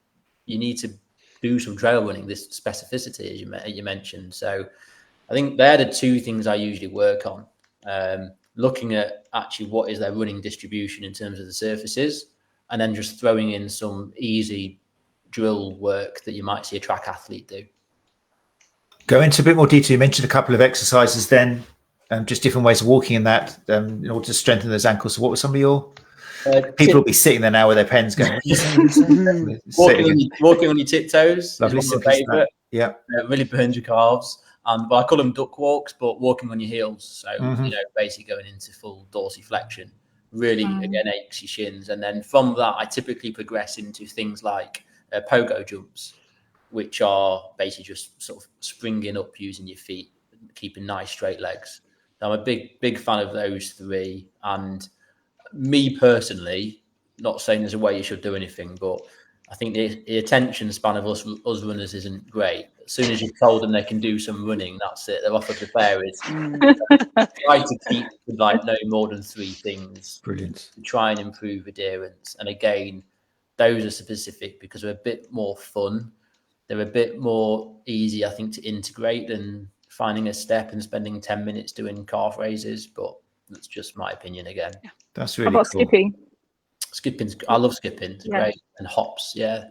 you need to do some trail running, this specificity, as you mentioned. So I think they're the two things I usually work on. Looking at actually what is their running distribution in terms of the surfaces, and then just throwing in some easy drill work that you might see a track athlete do. Go into a bit more detail. You mentioned a couple of exercises then, just different ways of walking in that in order to strengthen those ankles. So what were some of your people will be sitting there now with their pens going, walking on your tiptoes. Lovely, is one of my favorite. Yeah. Really burns your calves. But I call them duck walks, but walking on your heels. So, basically going into full dorsiflexion really, again, aches your shins. And then from that, I typically progress into things like pogo jumps, which are basically just sort of springing up using your feet, keeping nice straight legs. Now, I'm a big fan of those three. And me personally, not saying there's a way you should do anything, but I think the attention span of us runners isn't great. As soon as you've told them they can do some running, that's it. They're off of the fairies. Try to keep like no more than three things. Brilliant. To try and improve adherence. And again, those are specific because they're a bit more fun. They're a bit more easy, I think, to integrate than finding a step and spending 10 minutes doing calf raises, but that's just my opinion again. That's How really about cool. skipping? Skipping's, I love skipping. It's great. And hops, yeah.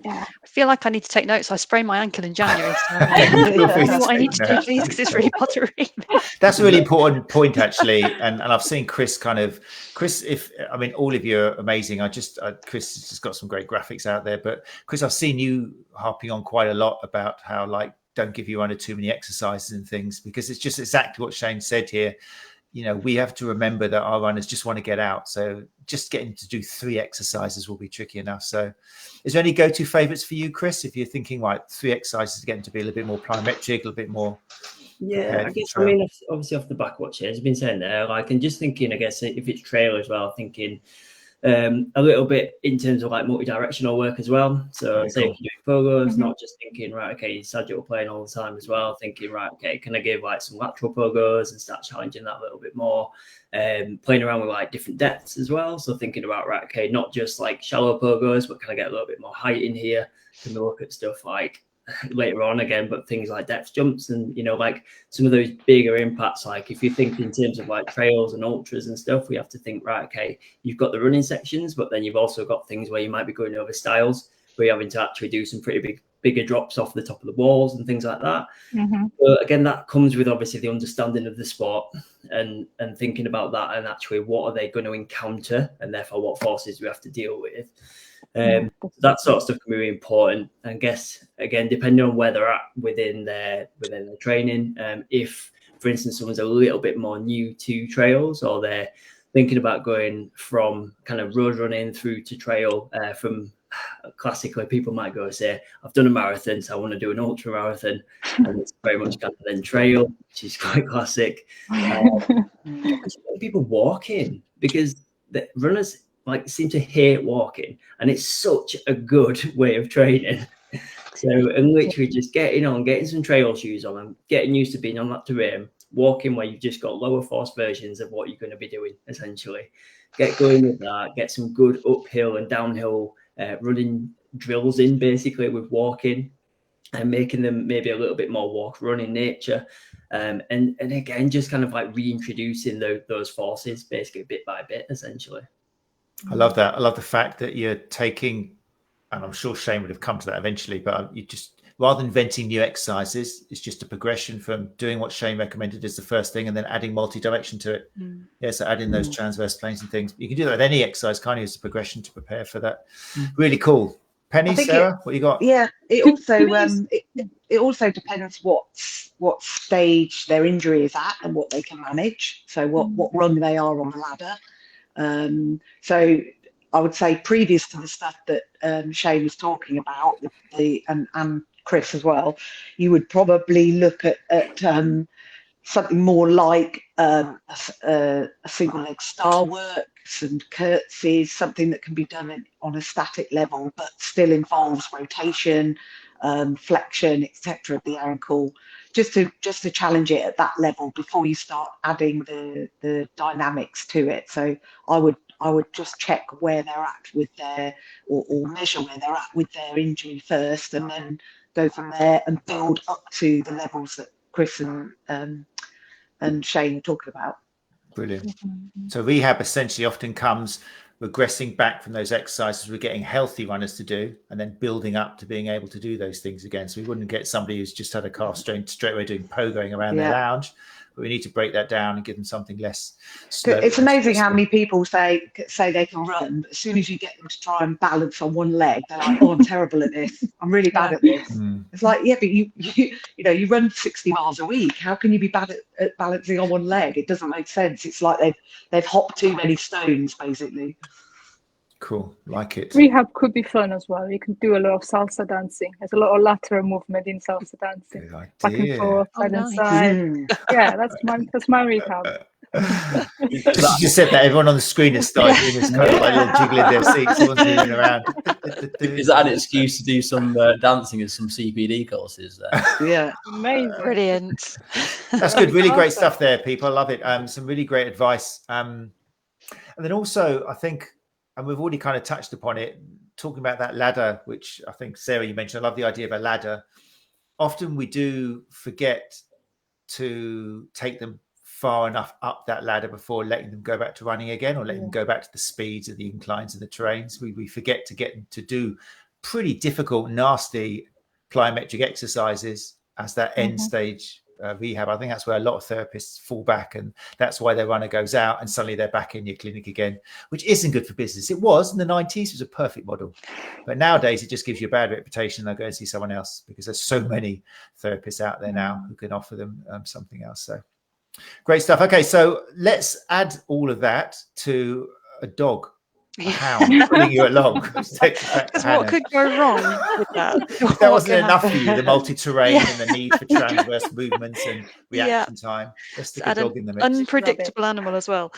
Yeah. I feel like I need to take notes. I sprained my ankle in January. So tell me what I need to do, please, because it's really bothering me. That's a really important point, actually. And I've seen Chris all of you are amazing. Chris has just got some great graphics out there. But Chris, I've seen you harping on quite a lot about how, like, don't give your runner too many exercises and things, because it's just exactly what Shane said here. You know, we have to remember that our runners just want to get out. So just getting to do 3 exercises will be tricky enough. So is there any go-to favorites for you, Chris? If you're thinking, like, 3 exercises getting to be a little bit more plyometric, a little bit more. Yeah, I guess, I mean, obviously off the back of what Shane's been saying there, like, and just thinking, I guess, if it's trail as well, thinking a little bit in terms of, like, multi-directional work as well. So Very say cool. if you're doing pogos, not just thinking, right, okay, sagittal plane all the time as well, thinking, right, okay, can I give, like, some lateral pogos and start challenging that a little bit more, playing around with, like, different depths as well. So thinking about, right, okay, not just, like, shallow pogos, but can I get a little bit more height in here? Can we look at stuff like later on again, but things like depth jumps and, you know, like some of those bigger impacts. Like if you think in terms of, like, trails and ultras and stuff, we have to think, right, okay, you've got the running sections, but then you've also got things where you might be going over styles where you're having to actually do some pretty bigger drops off the top of the walls and things like that. But again, that comes with obviously the understanding of the sport and thinking about that, and actually what are they going to encounter, and therefore what forces we have to deal with. That sort of stuff can be really important. And I guess, again, depending on where they're at within their training, if, for instance, someone's a little bit more new to trails, or they're thinking about going from kind of road running through to trail, from classically people might go say, I've done a marathon, so I want to do an ultra marathon, and it's very much kind of then trail, which is quite classic. People walking, because the runners, like, seem to hate walking, and it's such a good way of training. So, and literally just getting some trail shoes on and getting used to being on that terrain, walking where you've just got lower force versions of what you're going to be doing, essentially. Get going with that, get some good uphill and downhill running drills in, basically, with walking, and making them maybe a little bit more walk run in nature. And again, just kind of like reintroducing those forces, basically bit by bit, essentially. I love that. I love the fact that you're taking, and I'm sure Shane would have come to that eventually, but you just, rather than inventing new exercises, it's just a progression from doing what Shane recommended as the first thing and then adding multi-direction to it. Yeah, so adding those transverse planes and things. You can do that with any exercise, can't you, as a progression to prepare for that. Really cool. Penny, Sarah, what you got? Yeah, it also depends what stage their injury is at and what they can manage. So what rung they are on the ladder. So I would say, previous to the stuff that Shane was talking about, and Chris as well, you would probably look at something more like a single leg star work, some curtsies, something that can be done on a static level, but still involves rotation, flexion, etc. of the ankle, just to challenge it at that level before you start adding the dynamics to it. So I would just check where they're at with their, or measure where they're at with their injury first, and then go from there and build up to the levels that Chris and Shane are talking about. Brilliant. So rehab essentially often comes regressing back from those exercises we're getting healthy runners to do, and then building up to being able to do those things again. So we wouldn't get somebody who's just had a calf strain straight away doing pogoing around their lounge, but we need to break that down and give them something less slow. It's amazing how many people say they can run, but as soon as you get them to try and balance on one leg, they're like, oh, I'm terrible at this, I'm really bad at this. It's like, yeah, but you run 60 miles a week, how can you be bad at balancing on one leg? It doesn't make sense. It's like they've hopped too many stones, basically. Cool, like it. Rehab could be fun as well. You can do a lot of salsa dancing. There's a lot of lateral movement in salsa dancing. Back and forth, side and side. Yeah, that's my rehab. Just you said that, everyone on the screen has started doing this kind of like little jiggle in their seats. Everyone's moving around. Is that an excuse to do some dancing and some CPD courses there? Yeah, amazing, brilliant. That's good. Really great stuff there, people. I love it. Some really great advice. And then also, I think, and we've already kind of touched upon it, talking about that ladder, which I think, Sarah, you mentioned. I love the idea of a ladder. Often we do forget to take them far enough up that ladder before letting them go back to running again, or letting them go back to the speeds of the inclines and the terrains. We forget to get them to do pretty difficult, nasty plyometric exercises as that end stage rehab. I think that's where a lot of therapists fall back, and that's why their runner goes out and suddenly they're back in your clinic again, which isn't good for business. It was in the 90s, it was a perfect model, but nowadays it just gives you a bad reputation. They'll go and see someone else because there's so many therapists out there now who can offer them something else. So great stuff. Okay, so let's add all of that to a dog, a hound pulling you along. What could go wrong with that? That wasn't enough for you, the multi-terrain and the need for transverse movements and reaction time. Let's stick a dog in the mix. Unpredictable animal as well.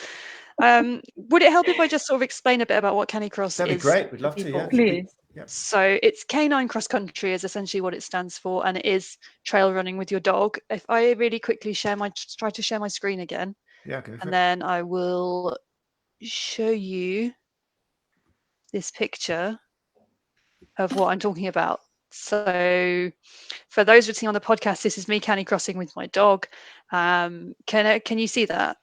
Would it help if I just sort of explain a bit about what Canicross is? That'd be great. We'd love to. Yeah, Please. So it's canine cross country is essentially what it stands for, and it is trail running with your dog. If I really quickly try to share my screen again, and then I will show you this picture of what I'm talking about. So for those listening on the podcast, this is me canicrossing with my dog. Can you see that?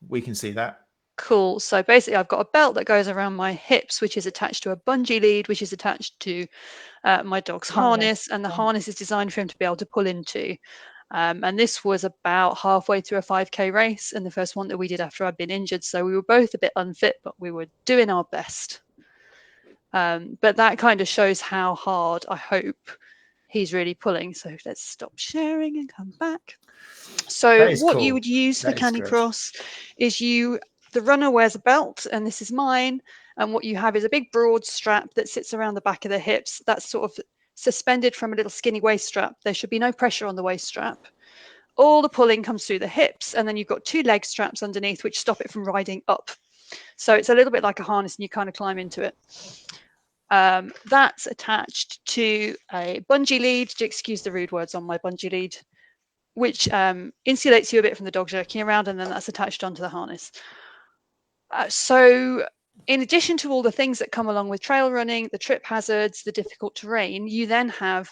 We can see that. Cool. So basically I've got a belt that goes around my hips, which is attached to a bungee lead, which is attached to my dog's harness, and the harness is designed for him to be able to pull into. And this was about halfway through a 5K race, and the first one that we did after I'd been injured. So we were both a bit unfit, but we were doing our best. But that kind of shows how hard I hope he's really pulling. So let's stop sharing and come back. So what you would use for Canicross is the runner wears a belt, and this is mine. And what you have is a big broad strap that sits around the back of the hips. That's sort of suspended from a little skinny waist strap. There should be no pressure on the waist strap. All the pulling comes through the hips, and then you've got 2 leg straps underneath which stop it from riding up. So it's a little bit like a harness, and you kind of climb into it. That's attached to a bungee lead, to excuse the rude words on my bungee lead, which insulates you a bit from the dog jerking around, and then that's attached onto the harness. So in addition to all the things that come along with trail running, the trip hazards, the difficult terrain, you then have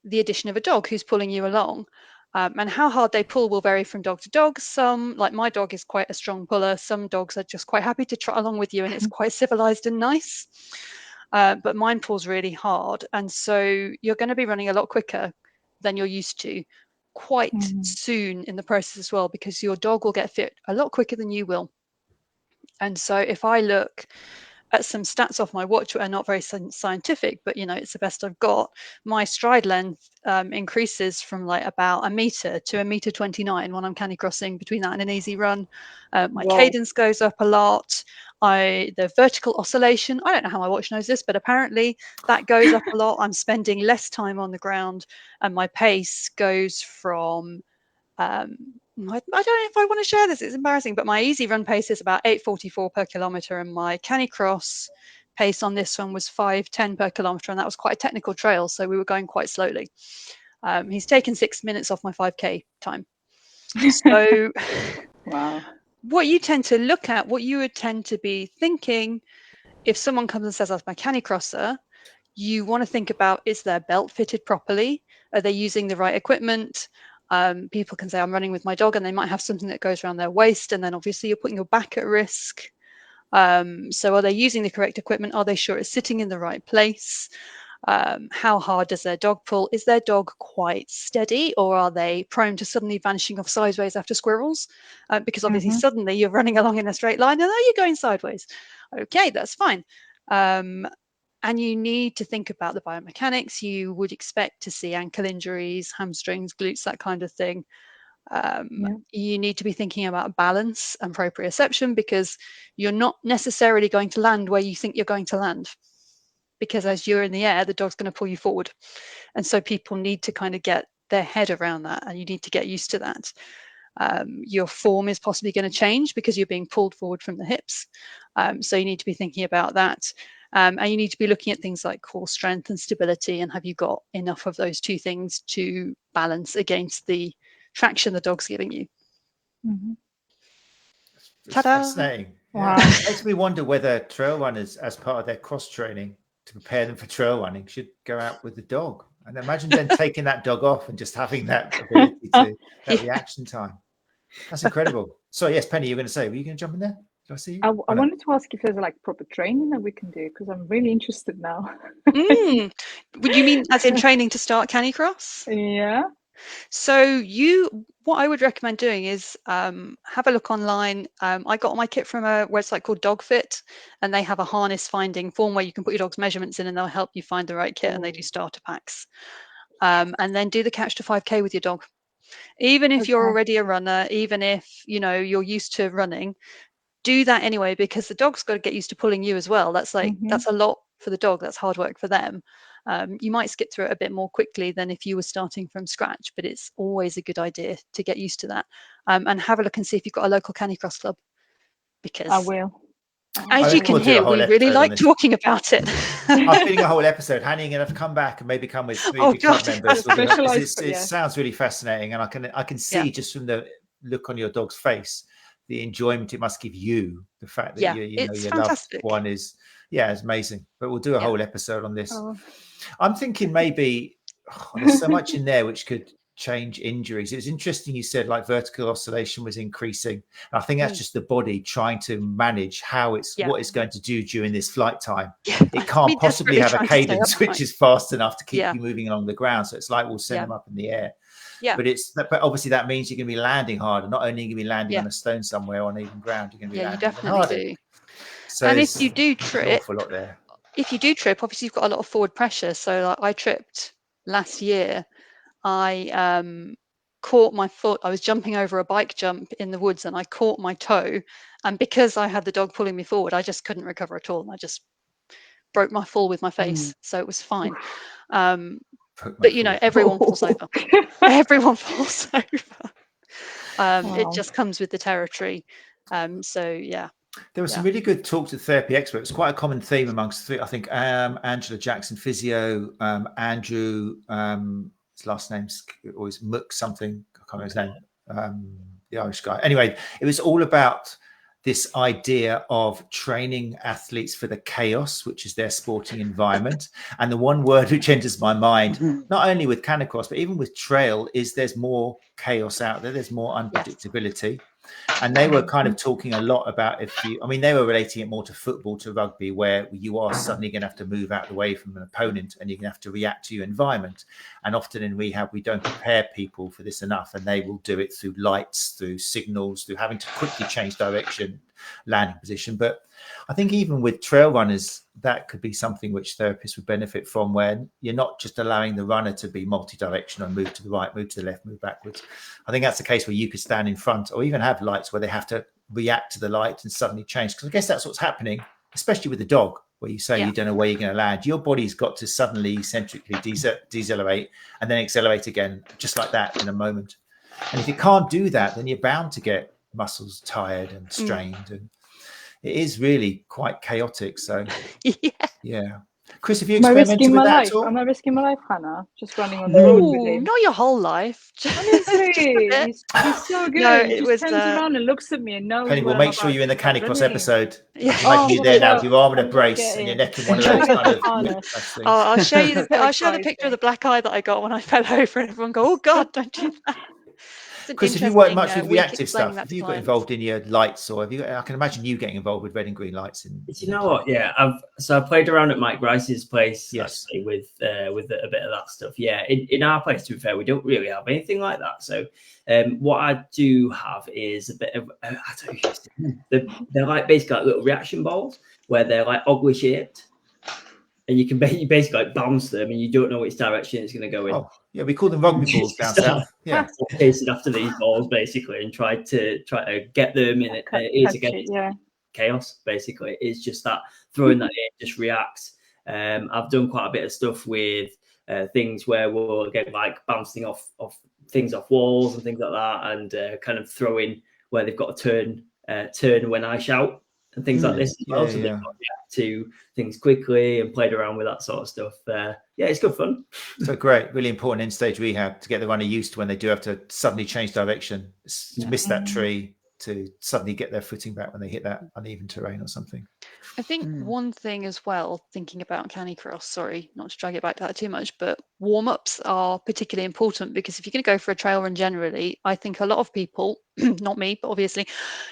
the addition of a dog who's pulling you along. And how hard they pull will vary from dog to dog. Some, like my dog, is quite a strong puller. Some dogs are just quite happy to trot along with you, and it's quite civilized and nice. But mine pulls really hard. And so you're going to be running a lot quicker than you're used to quite soon in the process as well, because your dog will get fit a lot quicker than you will. And so if I look at some stats off my watch that are not very scientific, but it's the best I've got, my stride length increases from like about 1 meter to 1.29 meters when I'm canicrossing. Between that and an easy run, my cadence goes up a lot. The vertical oscillation, I don't know how my watch knows this, but apparently that goes up a lot. I'm spending less time on the ground, and my pace goes from I don't know if I want to share this, it's embarrassing, but my easy run pace is about 8:44 per kilometer, and my Canicross pace on this one was 5:10 per kilometer, and that was quite a technical trail, so we were going quite slowly. He's taken 6 minutes off my 5K time. So wow. What you tend to look at, what you would tend to be thinking, if someone comes and says, "That's my Canicrosser," you want to think about, is their belt fitted properly? Are they using the right equipment? People can say, "I'm running with my dog," and they might have something that goes around their waist, and then obviously you're putting your back at risk. So are they using the correct equipment? Are they sure it's sitting in the right place? How hard does their dog pull? Is their dog quite steady, or are they prone to suddenly vanishing off sideways after squirrels? Because obviously suddenly you're running along in a straight line and you're going sideways. Okay, that's fine. And you need to think about the biomechanics. You would expect to see ankle injuries, hamstrings, glutes, that kind of thing. You need to be thinking about balance and proprioception, because you're not necessarily going to land where you think you're going to land, because as you're in the air, the dog's going to pull you forward. And so people need to kind of get their head around that, and you need to get used to that. Your form is possibly going to change because you're being pulled forward from the hips. So you need to be thinking about that. And you need to be looking at things like core strength and stability, and have you got enough of those two things to balance against the traction the dog's giving you. It's fascinating. Wow. Yeah. It makes me wonder whether trail runners, as part of their cross training to prepare them for trail running, should go out with the dog And imagine then taking that dog off and just having that ability to that reaction time. That's incredible. So yes, Penny, you're going to say, were you going to jump in there? Did I see you? I wanted to ask if there's like proper training that we can do, because I'm really interested now. Would you mean as in training to start Canicross? Yeah. So what I would recommend doing is have a look online. I got my kit from a website called DogFit, and they have a harness finding form where you can put your dog's measurements in, and they'll help you find the right kit. And they do starter packs. And then do the couch to 5K with your dog. Even if you're already a runner, even if you're used to running, do that anyway, because the dog's got to get used to pulling you as well. That's that's a lot for the dog. That's hard work for them. You might skip through it a bit more quickly than if you were starting from scratch, but it's always a good idea to get used to that. And have a look and see if you've got a local Canicross club, because I will. As you can hear, we really like talking about it. I'm feeling a whole episode. Hannah, you're gonna have to come back and maybe come with 3 club members. It sounds really fascinating, and I can see just from the look on your dog's face the enjoyment it must give you. The fact that you know your fantastic. loved one is it's amazing. But we'll do a whole episode on this. I'm thinking maybe there's so much in there which could change injuries. It was interesting you said like vertical oscillation was increasing. And I think that's just the body trying to manage how what it's going to do during this flight time. It can't possibly have a cadence which is fast enough to keep you moving along the ground. So it's like we'll send them up in the air. But obviously that means you're going to be landing harder. Not only are you going to be landing on a stone somewhere on even ground, you're going to be landing harder. Do. So and if you do trip, an awful lot there. If you do trip, obviously you've got a lot of forward pressure. So like I tripped last year. I caught my foot. I was jumping over a bike jump in the woods, and I caught my toe. And because I had the dog pulling me forward, I just couldn't recover at all. And I just broke my fall with my face. So it was fine. But everyone falls over. Everyone falls over. It just comes with the territory. There was some really good talks with therapy experts. It's quite a common theme amongst I think Angela Jackson, physio, Andrew, his last name's always Mook something, I can't remember his name, the Irish guy. Anyway, it was all about this idea of training athletes for the chaos, which is their sporting environment. And the one word which enters my mind, not only with Canicross, but even with trail, is there's more chaos out there. There's more unpredictability. And they were kind of talking a lot about they were relating it more to football, to rugby, where you are suddenly going to have to move out of the way from an opponent and you're going to have to react to your environment. And often in rehab, we don't prepare people for this enough, and they will do it through lights, through signals, through having to quickly change direction, landing position. But I think even with trail runners, that could be something which therapists would benefit from, where you're not just allowing the runner to be multi-directional and move to the right, move to the left, move backwards. I think that's the case where you could stand in front or even have lights where they have to react to the light and suddenly change. Because I guess that's what's happening, especially with the dog, where you say you don't know where you're going to land. Your body's got to suddenly eccentrically decelerate and then accelerate again, just like that in a moment. And if you can't do that, then you're bound to get muscles tired and strained. And it is really quite chaotic. So, Chris, have you experimented with that at all? Am I risking my life, Hannah? Just running on the road with him? Not your whole life. Honestly, he's so good. No, he just turns around and looks at me and knows. Penny, we'll make sure you're in the Canicross episode. Imagine you there now with your arm in a brace and your neck in one of those kind of things. I'll show you I'll show the picture of the black eye that I got when I fell over, and everyone go, "Oh God, don't do that." Chris, have you worked much with reactive stuff? Have you got involved in your lights, or have you? I can imagine you getting involved with red and green lights. You know what? Yeah, I played around at Mike Grice's place, actually, with a bit of that stuff. Yeah, in our place, to be fair, we don't really have anything like that. So, what I do have is a bit of I don't know, they're like basically like little reaction balls where they're like oddly shaped. And you basically like bounce them, and you don't know which direction it's going to go in. Oh, yeah, we call them rugby balls down south. Yeah, chasing after these balls basically, and try to get them in it. It is again chaos. Basically, it's just that throwing that in just reacts. I've done quite a bit of stuff with things where we'll get like bouncing off things off walls and things like that, and kind of throwing where they've got to turn when I shout. And things like this as well, so they've got to react to things quickly, and played around with that sort of stuff. It's good fun. So great, really important in stage rehab to get the runner used to when they do have to suddenly change direction, to miss that tree, to suddenly get their footing back when they hit that uneven terrain or something. I think one thing as well, thinking about Canicross, sorry, not to drag it back to that too much, but warm-ups are particularly important, because if you're going to go for a trail run generally, I think a lot of people, not me, but obviously,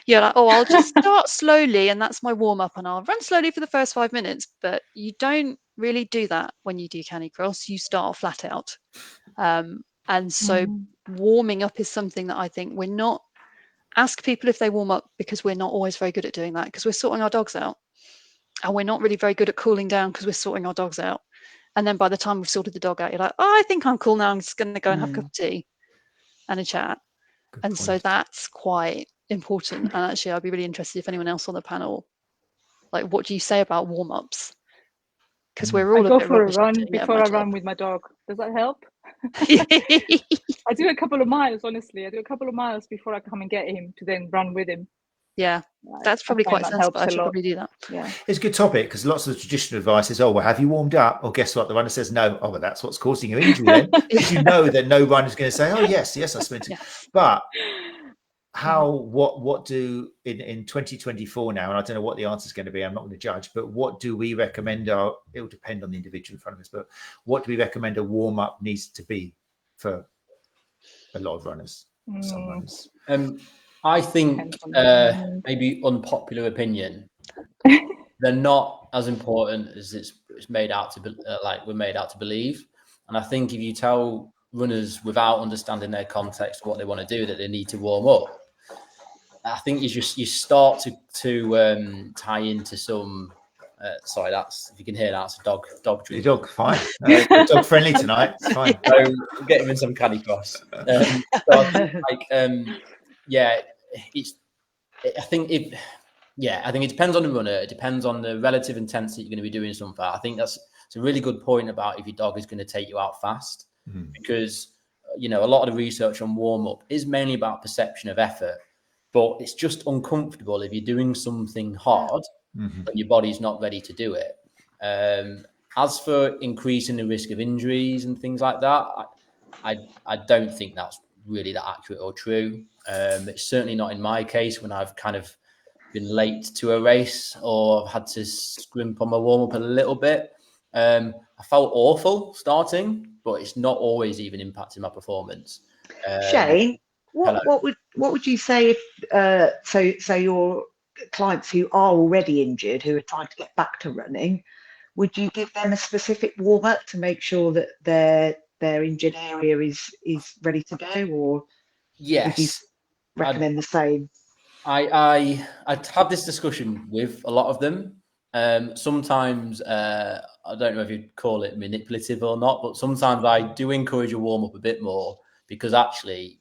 you're like, oh, I'll just start slowly and that's my warm-up and I'll run slowly for the first 5 minutes. But you don't really do that when you do Canicross. You start flat out. And so warming up is something that I think we're not, ask people if they warm up, because we're not always very good at doing that, because we're sorting our dogs out. And we're not really very good at cooling down, because we're sorting our dogs out. And then by the time we've sorted the dog out, you're like, oh, I think I'm cool now. I'm just going to go and have a cup of tea and a chat. Good and point. so that's quite important. And actually, I'd be really interested if anyone else on the panel, like, what do you say about warm-ups? Because we're all I go a bit for a rubbish at run doing it at before my I job. run with my dog. Does that help? I do a couple of miles, honestly. I do a couple of miles before I come and get him to then run with him. Yeah, that's probably quite that sensible. helps I a should lot. probably do that. Yeah. It's a good topic, because lots of the traditional advice is, oh, well, have you warmed up? Or guess what? The runner says no. Oh, well, that's what's causing your injury then. Because you know that no runner is going to say, oh, yes, I spent it. Yes. But what do in 2024 now, and I don't know what the answer is going to be, I'm not going to judge, but what do we recommend? It'll depend on the individual in front of us, but what do we recommend a warm-up needs to be for a lot of runners, some runners? I think maybe unpopular opinion, they're not as important as it's made out to be, like we're made out to believe. And I think if you tell runners without understanding their context, what they want to do, that they need to warm up, I think you start to tie into some. Sorry, that's, if you can hear that, it's a dog treat. Your dog, fine. Dog friendly tonight. It's fine. So we'll get him in some Canicross. So I think, I think it depends on the runner. It depends on the relative intensity you're going to be doing something. I think it's a really good point about if your dog is going to take you out fast, because a lot of the research on warm up is mainly about perception of effort, but it's just uncomfortable if you're doing something hard but your body's not ready to do it. As for increasing the risk of injuries and things like that, I don't think that's really that accurate or true. It's certainly not in my case when I've kind of been late to a race or I've had to scrimp on my warm-up a little bit. I felt awful starting, but it's not always even impacting my performance. Shane, what would you say if so your clients who are already injured, who are trying to get back to running, would you give them a specific warm-up to make sure that their injured area is ready to go, or would you recommend the same? I have this discussion with a lot of them. Sometimes I don't know if you'd call it manipulative or not, but sometimes I do encourage a warm up a bit more, because actually,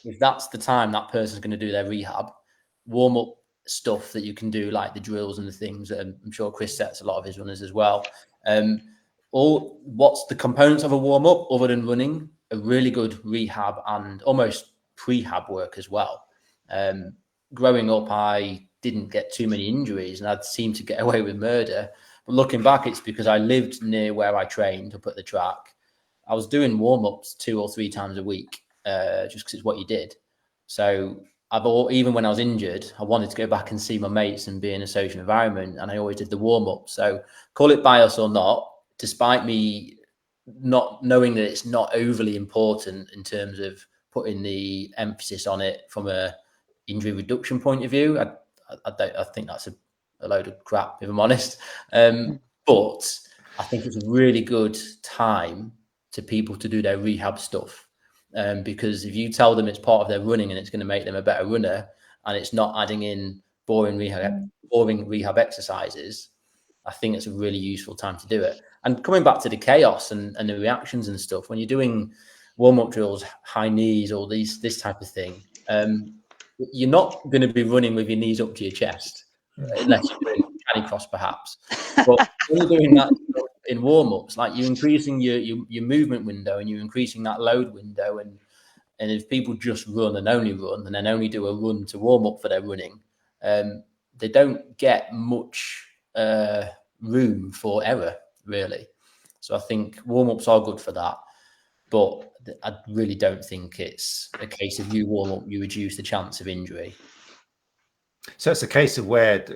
if that's the time that person's going to do their rehab, warm up stuff that you can do, like the drills and the things that I'm sure Chris sets a lot of his runners as well. What's the components of a warm up other than running? A really good rehab and almost prehab work as well. Growing up, I didn't get too many injuries and I'd seem to get away with murder. But looking back, it's because I lived near where I trained up at the track. I was doing warm-ups 2 or 3 times a week, just because it's what you did. So even when I was injured, I wanted to go back and see my mates and be in a social environment, and I always did the warm-up. So call it bias or not, despite me not knowing that it's not overly important in terms of putting the emphasis on it from a injury reduction point of view, I think that's a load of crap, if I'm honest. But I think it's a really good time to people to do their rehab stuff. Because if you tell them it's part of their running and it's going to make them a better runner, and it's not adding in boring rehab exercises, I think it's a really useful time to do it. And coming back to the chaos and the reactions and stuff, when you're doing warm-up drills, high knees, or this type of thing, you're not going to be running with your knees up to your chest, unless you're doing Canicross perhaps. But when you're doing that in warm-ups, like you're increasing your movement window and you're increasing that load window, and if people just run and only run and then only do a run to warm up for their running, they don't get much room for error, really. So I think warm-ups are good for that, but I really don't think it's a case of you warm up, you reduce the chance of injury. So it's a case of where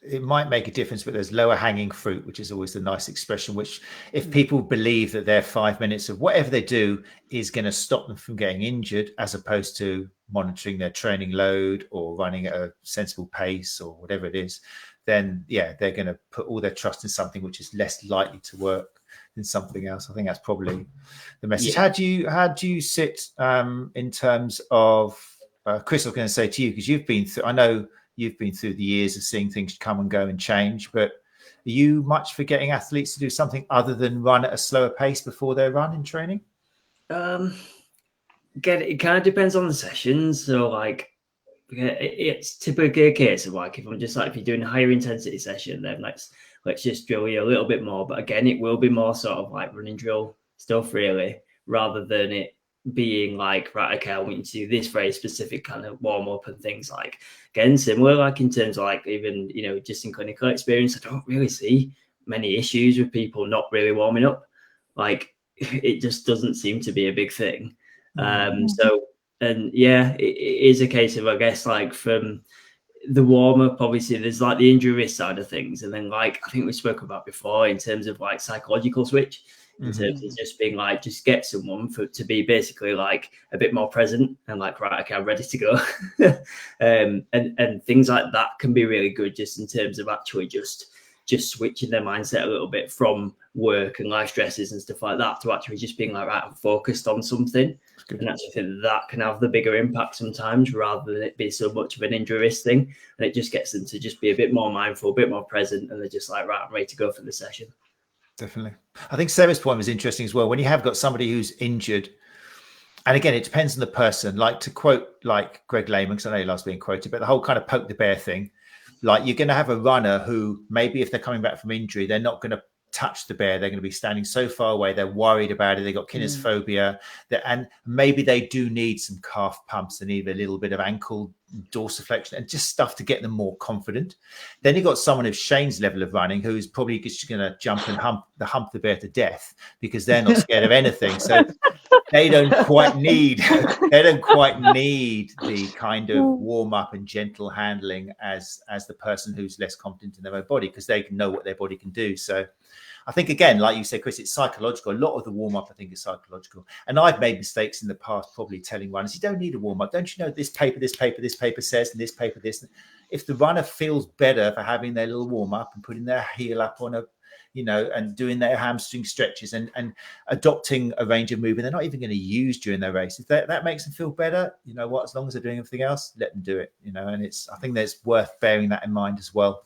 it might make a difference, but there's lower hanging fruit, which is always the nice expression, which if people believe that their 5 minutes of whatever they do is going to stop them from getting injured, as opposed to monitoring their training load or running at a sensible pace or whatever it is, then yeah, they're going to put all their trust in something which is less likely to work than something else. I think that's probably the message. Yeah. How do you sit in terms of Chris? I was going to say to you, because you've been through, I know you've been through the years of seeing things come and go and change, but are you much for getting athletes to do something other than run at a slower pace before their run in training? Again, it kind of depends on the sessions. So like, it's typically a case of like, if you're doing a higher intensity session, then let's just drill you a little bit more. But again, it will be more sort of like running drill stuff really, rather than it being like, right, okay, I want you to do this very specific kind of warm up and things. Like, again, similar, like in terms of like, even, you know, just in clinical experience, I don't really see many issues with people not really warming up. Like, it just doesn't seem to be a big thing. So, and yeah, it is a case of, I guess, like from the warm up, obviously there's like the injury risk side of things. And then like, I think we spoke about before in terms of like psychological switch, in terms of just being like, just get someone to be basically like a bit more present and like, right, okay, I'm ready to go. And things like that can be really good just in terms of actually just switching their mindset a little bit from work and life stresses and stuff like that to actually just being like, right, I'm focused on something. And actually think that can have the bigger impact sometimes, rather than it be so much of an injury risk thing. And it just gets them to just be a bit more mindful, a bit more present, and they're just like, right, I'm ready to go for the session. Definitely. I think Sarah's point was interesting as well. When you have got somebody who's injured, and again, it depends on the person, like to quote like Greg Layman, because I know he loves being quoted, but the whole kind of poke the bear thing, like you're going to have a runner who maybe if they're coming back from injury, they're not going to touch the bear. They're going to be standing so far away. They're worried about it. They got kinesphobia, and maybe they do need some calf pumps. They need a little bit of ankle dorsiflexion and just stuff to get them more confident. Then you've got someone of Shane's level of running who's probably just going to jump and hump the bear to death because they're not scared of anything. So they don't quite need the kind of warm up and gentle handling as the person who's less confident in their own body, because they know what their body can do. So I think, again, like you said, Chris, it's psychological. A lot of the warm-up, I think, is psychological. And I've made mistakes in the past, probably telling runners, you don't need a warm-up. Don't you know this paper says, and this paper this. If the runner feels better for having their little warm-up and putting their heel up on a, you know, and doing their hamstring stretches and adopting a range of movement they're not even going to use during their race, if that makes them feel better, you know what, as long as they're doing everything else, let them do it, you know. And I think there's worth bearing that in mind as well.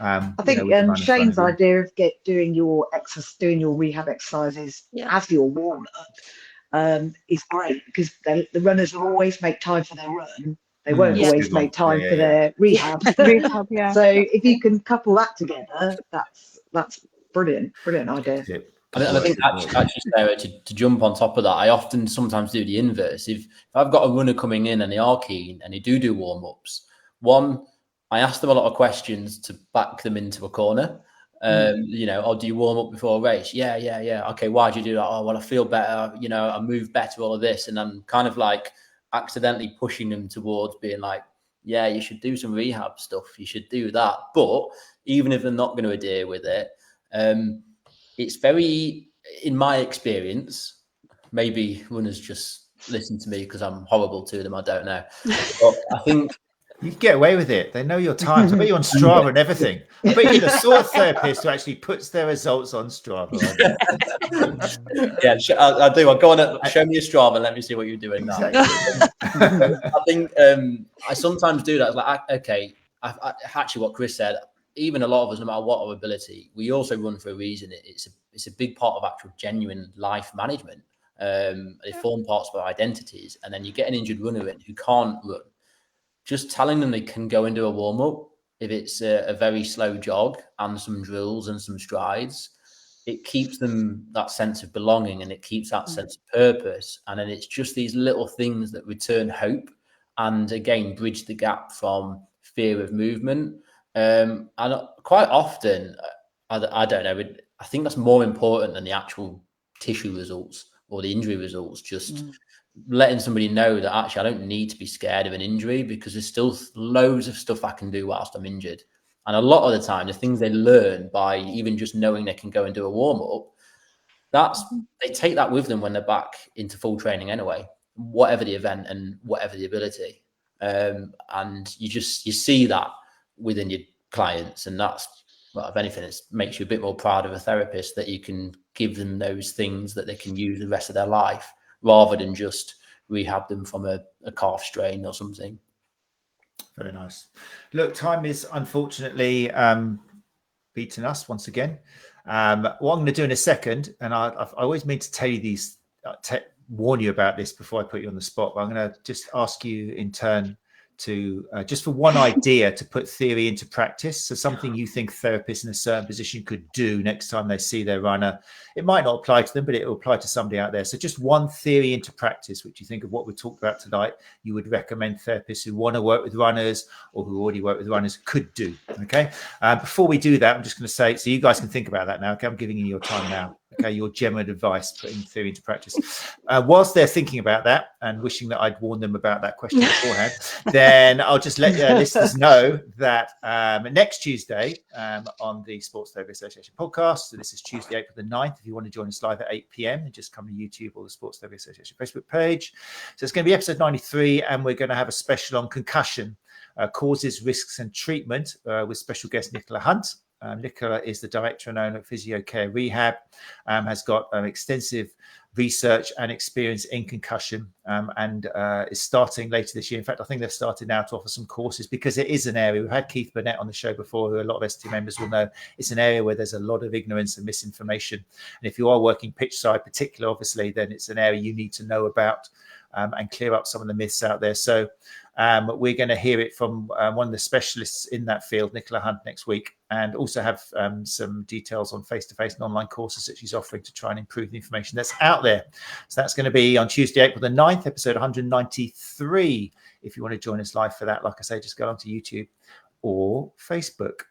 I think Shane's idea of doing your rehab exercises as your warm up is great, because the runners will always make time for their run. They won't always make time for their rehab. Yeah. So if you can couple that together, that's brilliant idea. I think actually Sarah, to jump on top of that, I often sometimes do the inverse. If I've got a runner coming in and they are keen and they do warm ups, one, I ask them a lot of questions to back them into a corner. You know, do you warm up before a race? Yeah. Okay, why do you do that? Oh, well, I feel better. You know, I move better, all of this. And I'm kind of like accidentally pushing them towards being like, yeah, you should do some rehab stuff. You should do that. But even if they're not going to adhere with it, it's very, in my experience, maybe runners just listen to me because I'm horrible to them. I don't know. But I think you get away with it. They know your times. I bet you on Strava and everything. I bet you're the sort of therapist who actually puts their results on Strava. Yeah, I do. I'll go on. Show me your Strava and let me see what you're doing now. Exactly. I think I sometimes do that. It's like, okay, actually what Chris said, even a lot of us, no matter what our ability, we also run for a reason. It's a big part of actual genuine life management. They form parts of our identities. And then you get an injured runner in who can't run. Just telling them they can go and do a warm-up, if it's a very slow jog and some drills and some strides, it keeps them that sense of belonging and it keeps that sense of purpose. And then it's just these little things that return hope and, again, bridge the gap from fear of movement. And quite often, I don't know, I think that's more important than the actual tissue results or the injury results, just letting somebody know that actually I don't need to be scared of an injury, because there's still loads of stuff I can do whilst I'm injured. And a lot of the time, the things they learn by even just knowing they can go and do a warm-up, they take that with them when they're back into full training anyway, whatever the event and whatever the ability. And you see that within your clients, and that's, well, if anything, it makes you a bit more proud of a therapist that you can give them those things that they can use the rest of their life, rather than just rehab them from a calf strain or something. Very nice. Look, time is unfortunately beaten us once again. What I'm going to do in a second, and I always mean to tell you these, warn you about this before I put you on the spot, but I'm going to just ask you in turn to just for one idea to put theory into practice. So something you think therapists in a certain position could do next time they see their runner. It might not apply to them, but it will apply to somebody out there. So just one theory into practice, which you think of what we talked about tonight, you would recommend therapists who want to work with runners or who already work with runners could do. Okay. Before we do that, I'm just going to say, so you guys can think about that now. Okay. I'm giving you your time now. Okay, your genuine advice, putting theory into practice. Whilst they're thinking about that and wishing that I'd warned them about that question beforehand, then I'll just let listeners know that next Tuesday on the Sports Therapy Association podcast, so this is Tuesday, April the 9th, if you want to join us live at 8 p.m, and just come to YouTube or the Sports Therapy Association Facebook page. So it's going to be episode 93, and we're going to have a special on concussion, causes, risks, and treatment with special guest Nicola Hunt. Nicola is the director and owner of Physio Care Rehab, has got extensive research and experience in concussion, and is starting later this year. In fact, I think they've started now to offer some courses, because it is an area. We've had Keith Burnett on the show before, who a lot of ST members will know. It's an area where there's a lot of ignorance and misinformation. And if you are working pitch side particularly, obviously, then it's an area you need to know about and clear up some of the myths out there. So we're going to hear it from one of the specialists in that field, Nicola Hunt, next week, and also have some details on face-to-face and online courses that she's offering to try and improve the information that's out there. So that's going to be on Tuesday, April the 9th, episode 193. If you want to join us live for that, like I say, just go onto YouTube or Facebook.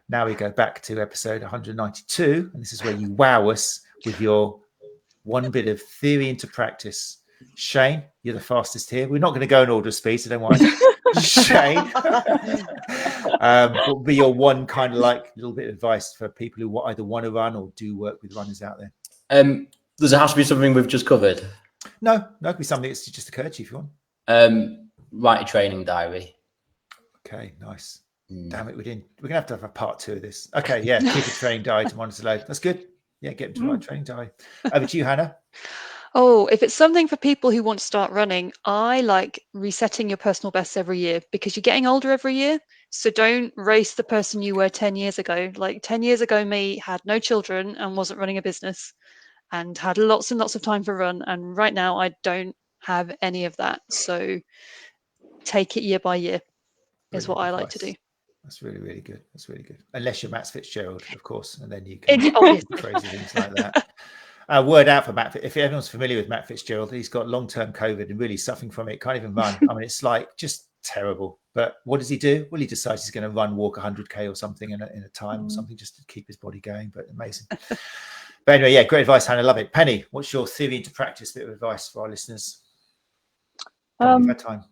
Now we go back to episode 192, and this is where you wow us with your one bit of theory into practice. Shane, you're the fastest here. We're not going to go in order of speed, so don't worry. Shane, what will be your one kind of like little bit of advice for people who either want to run or do work with runners out there? Does it have to be something we've just covered? No, it could be something that's just occurred to you if you want. Write a training diary. Okay, nice. Damn it, we're going to have a part 2 of this. Okay, yeah, keep a training diary to monitor load. That's good. Yeah, get them to write a training diary. Over to you, Hannah. Oh, if it's something for people who want to start running, I like resetting your personal bests every year, because you're getting older every year. So don't race the person you were 10 years ago. Like 10 years ago, me had no children and wasn't running a business and had lots and lots of time for run. And right now I don't have any of that. So take it year by year is what I like to do. That's really, really good. That's really good. Unless you're Matt Fitzgerald, of course, and then you can do crazy things like that. Word out for Matt. If everyone's familiar with Matt Fitzgerald, he's got long-term COVID and really suffering from it. Can't even run. I mean, it's like just terrible. But what does he do? Well, he decides he's going to walk 100k or something in a time or something, just to keep his body going. But amazing. But anyway, yeah, great advice, Hannah. Love it. Penny, what's your theory into practice bit of advice for our listeners? Time.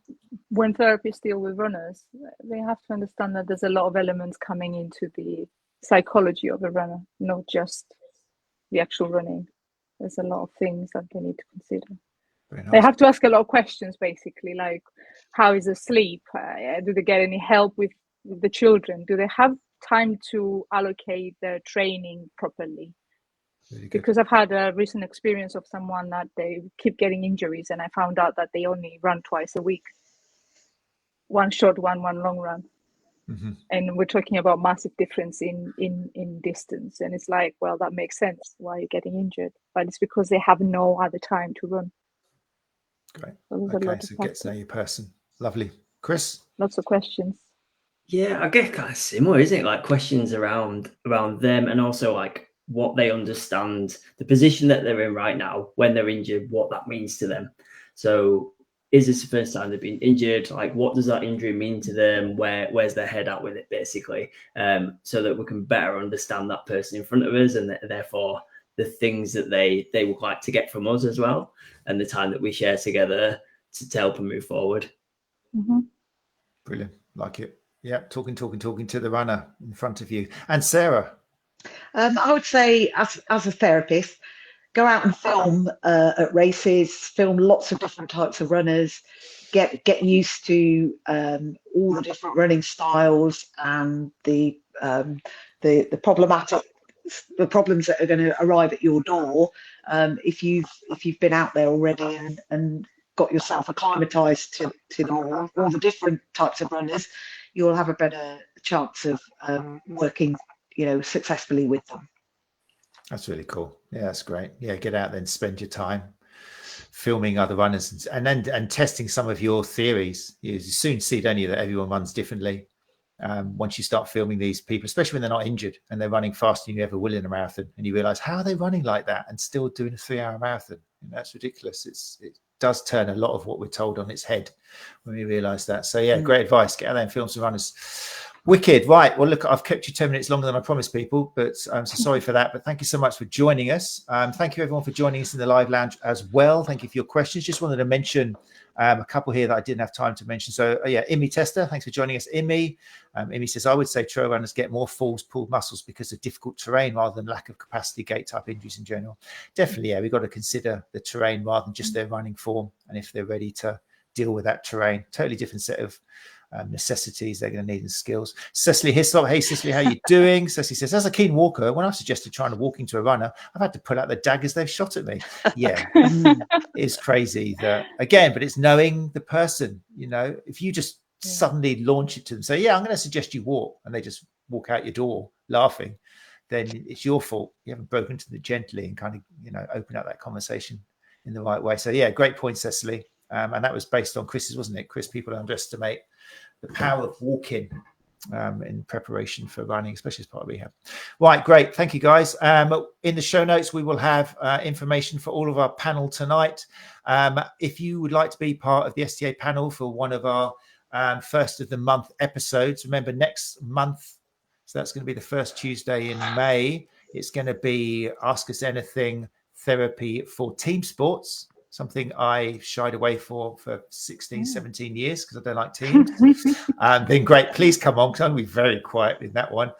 When therapists deal with runners, they have to understand that there's a lot of elements coming into the psychology of the runner, not just the actual running. There's a lot of things that they need to consider. Nice. They have to ask a lot of questions, basically, like how is the sleep? Do they get any help with the children? Do they have time to allocate their training properly? Really, because I've had a recent experience of someone that they keep getting injuries, and I found out that they only run twice a week. One short one long run. Mm-hmm. And we're talking about massive difference in distance. And it's like, well, that makes sense why you're getting injured. But it's because they have no other time to run. Great. Okay, so get to know your person. Lovely. Chris? Lots of questions. Yeah, I guess kind of similar, isn't it? Like questions around them, and also like what they understand, the position that they're in right now when they're injured, what that means to them. So is this the first time they've been injured? Like, what does that injury mean to them? Where's their head at with it, basically? So that we can better understand that person in front of us, and therefore the things that they would like to get from us as well, and the time that we share together to help them move forward. Mm-hmm. Brilliant. Like it. Yeah, talking to the runner in front of you. And Sarah? I would say, as a therapist, go out and film at races, film lots of different types of runners, get used to all the different running styles and the problems that are going to arrive at your door. If you've been out there already and got yourself acclimatized to all the different types of runners, you'll have a better chance of working, successfully with them. That's really cool. Yeah, that's great. Yeah, get out there and spend your time filming other runners and testing some of your theories. You soon see, don't you, that everyone runs differently. Once you start filming these people, especially when they're not injured and they're running faster than you ever will in a marathon, and you realize, how are they running like that and still doing a 3-hour marathon? That's ridiculous. It does turn a lot of what we're told on its head when we realize that. So yeah, great advice. Get out there and film some runners. Wicked. Right. Well, look, I've kept you 10 minutes longer than I promised people, but I'm so sorry for that. But thank you so much for joining us. Thank you everyone for joining us in the live lounge as well. Thank you for your questions. Just wanted to mention a couple here that I didn't have time to mention. So yeah, Imi Tester, thanks for joining us. Imi says, I would say trail runners get more falls, pulled muscles because of difficult terrain rather than lack of capacity, gait type injuries in general. Definitely, yeah, we've got to consider the terrain rather than just their running form, and if they're ready to deal with that terrain. Totally different set of necessities they're going to need and skills. Cecily Hislop, hey Cecily, how you doing? Cecily says, as a keen walker, when I've suggested trying to walk into a runner, I've had to pull out the daggers they've shot at me. Yeah, it's crazy that, again, but it's knowing the person. If you just suddenly launch it to them, say, yeah, I'm going to suggest you walk, and they just walk out your door laughing, then it's your fault. You haven't broken to them gently and kind of open up that conversation in the right way. So yeah, great point, Cecily. And that was based on Chris's, wasn't it? Chris, people underestimate the power of walking in preparation for running, especially as part of rehab. Right, great. Thank you, guys. In the show notes, we will have information for all of our panel tonight. If you would like to be part of the STA panel for one of our first of the month episodes, remember next month, so that's going to be the first Tuesday in May, it's going to be Ask Us Anything Therapy for Team Sports. Something I shied away for 16, 17 years because I don't like teams. Been great. Please come on because I'm going to be very quiet in that one.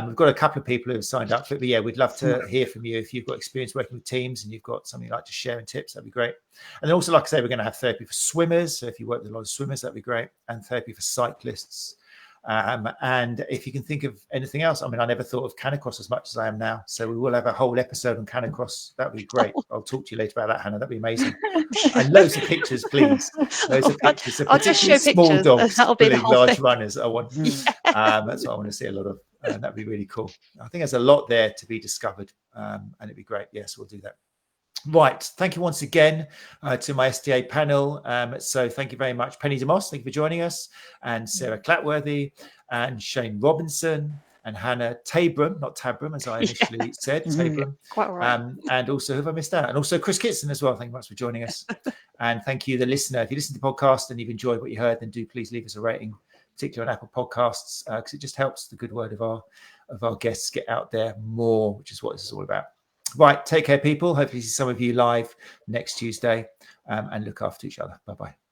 We've got a couple of people who have signed up for it. But yeah, we'd love to hear from you. If you've got experience working with teams and you've got something you'd like to share and tips, that'd be great. And then also, like I say, we're going to have therapy for swimmers. So if you work with a lot of swimmers, that'd be great. And therapy for cyclists. And if you can think of anything else, I never thought of Canicross as much as I am now. So we will have a whole episode on Canicross. That would be great. I'll talk to you later about that, Hannah. That'd be amazing. And loads of pictures, please. Loads of pictures. So I'll just show small pictures. dogs, That'll be the whole large thing. runners. I want. That's what I want to see a lot of. That'd be really cool. I think there's a lot there to be discovered, and it'd be great. Yes, we'll do that. Right. Thank you once again to my STA panel. So thank you very much, Penny DeMoss. Thank you for joining us, and Sarah Clatworthy, and Shane Robinson, and Hannah Tabram, not Tabram as I initially said, Tabram. Quite all right. And also, who have I missed out? And also Chris Kitson as well. Thank you much for joining us. And thank you, the listener. If you listen to the podcast and you've enjoyed what you heard, then do please leave us a rating, particularly on Apple Podcasts, because it just helps the good word of our guests get out there more, which is what this is all about. Right. Take care, people. Hopefully see some of you live next Tuesday, and look after each other. Bye-bye.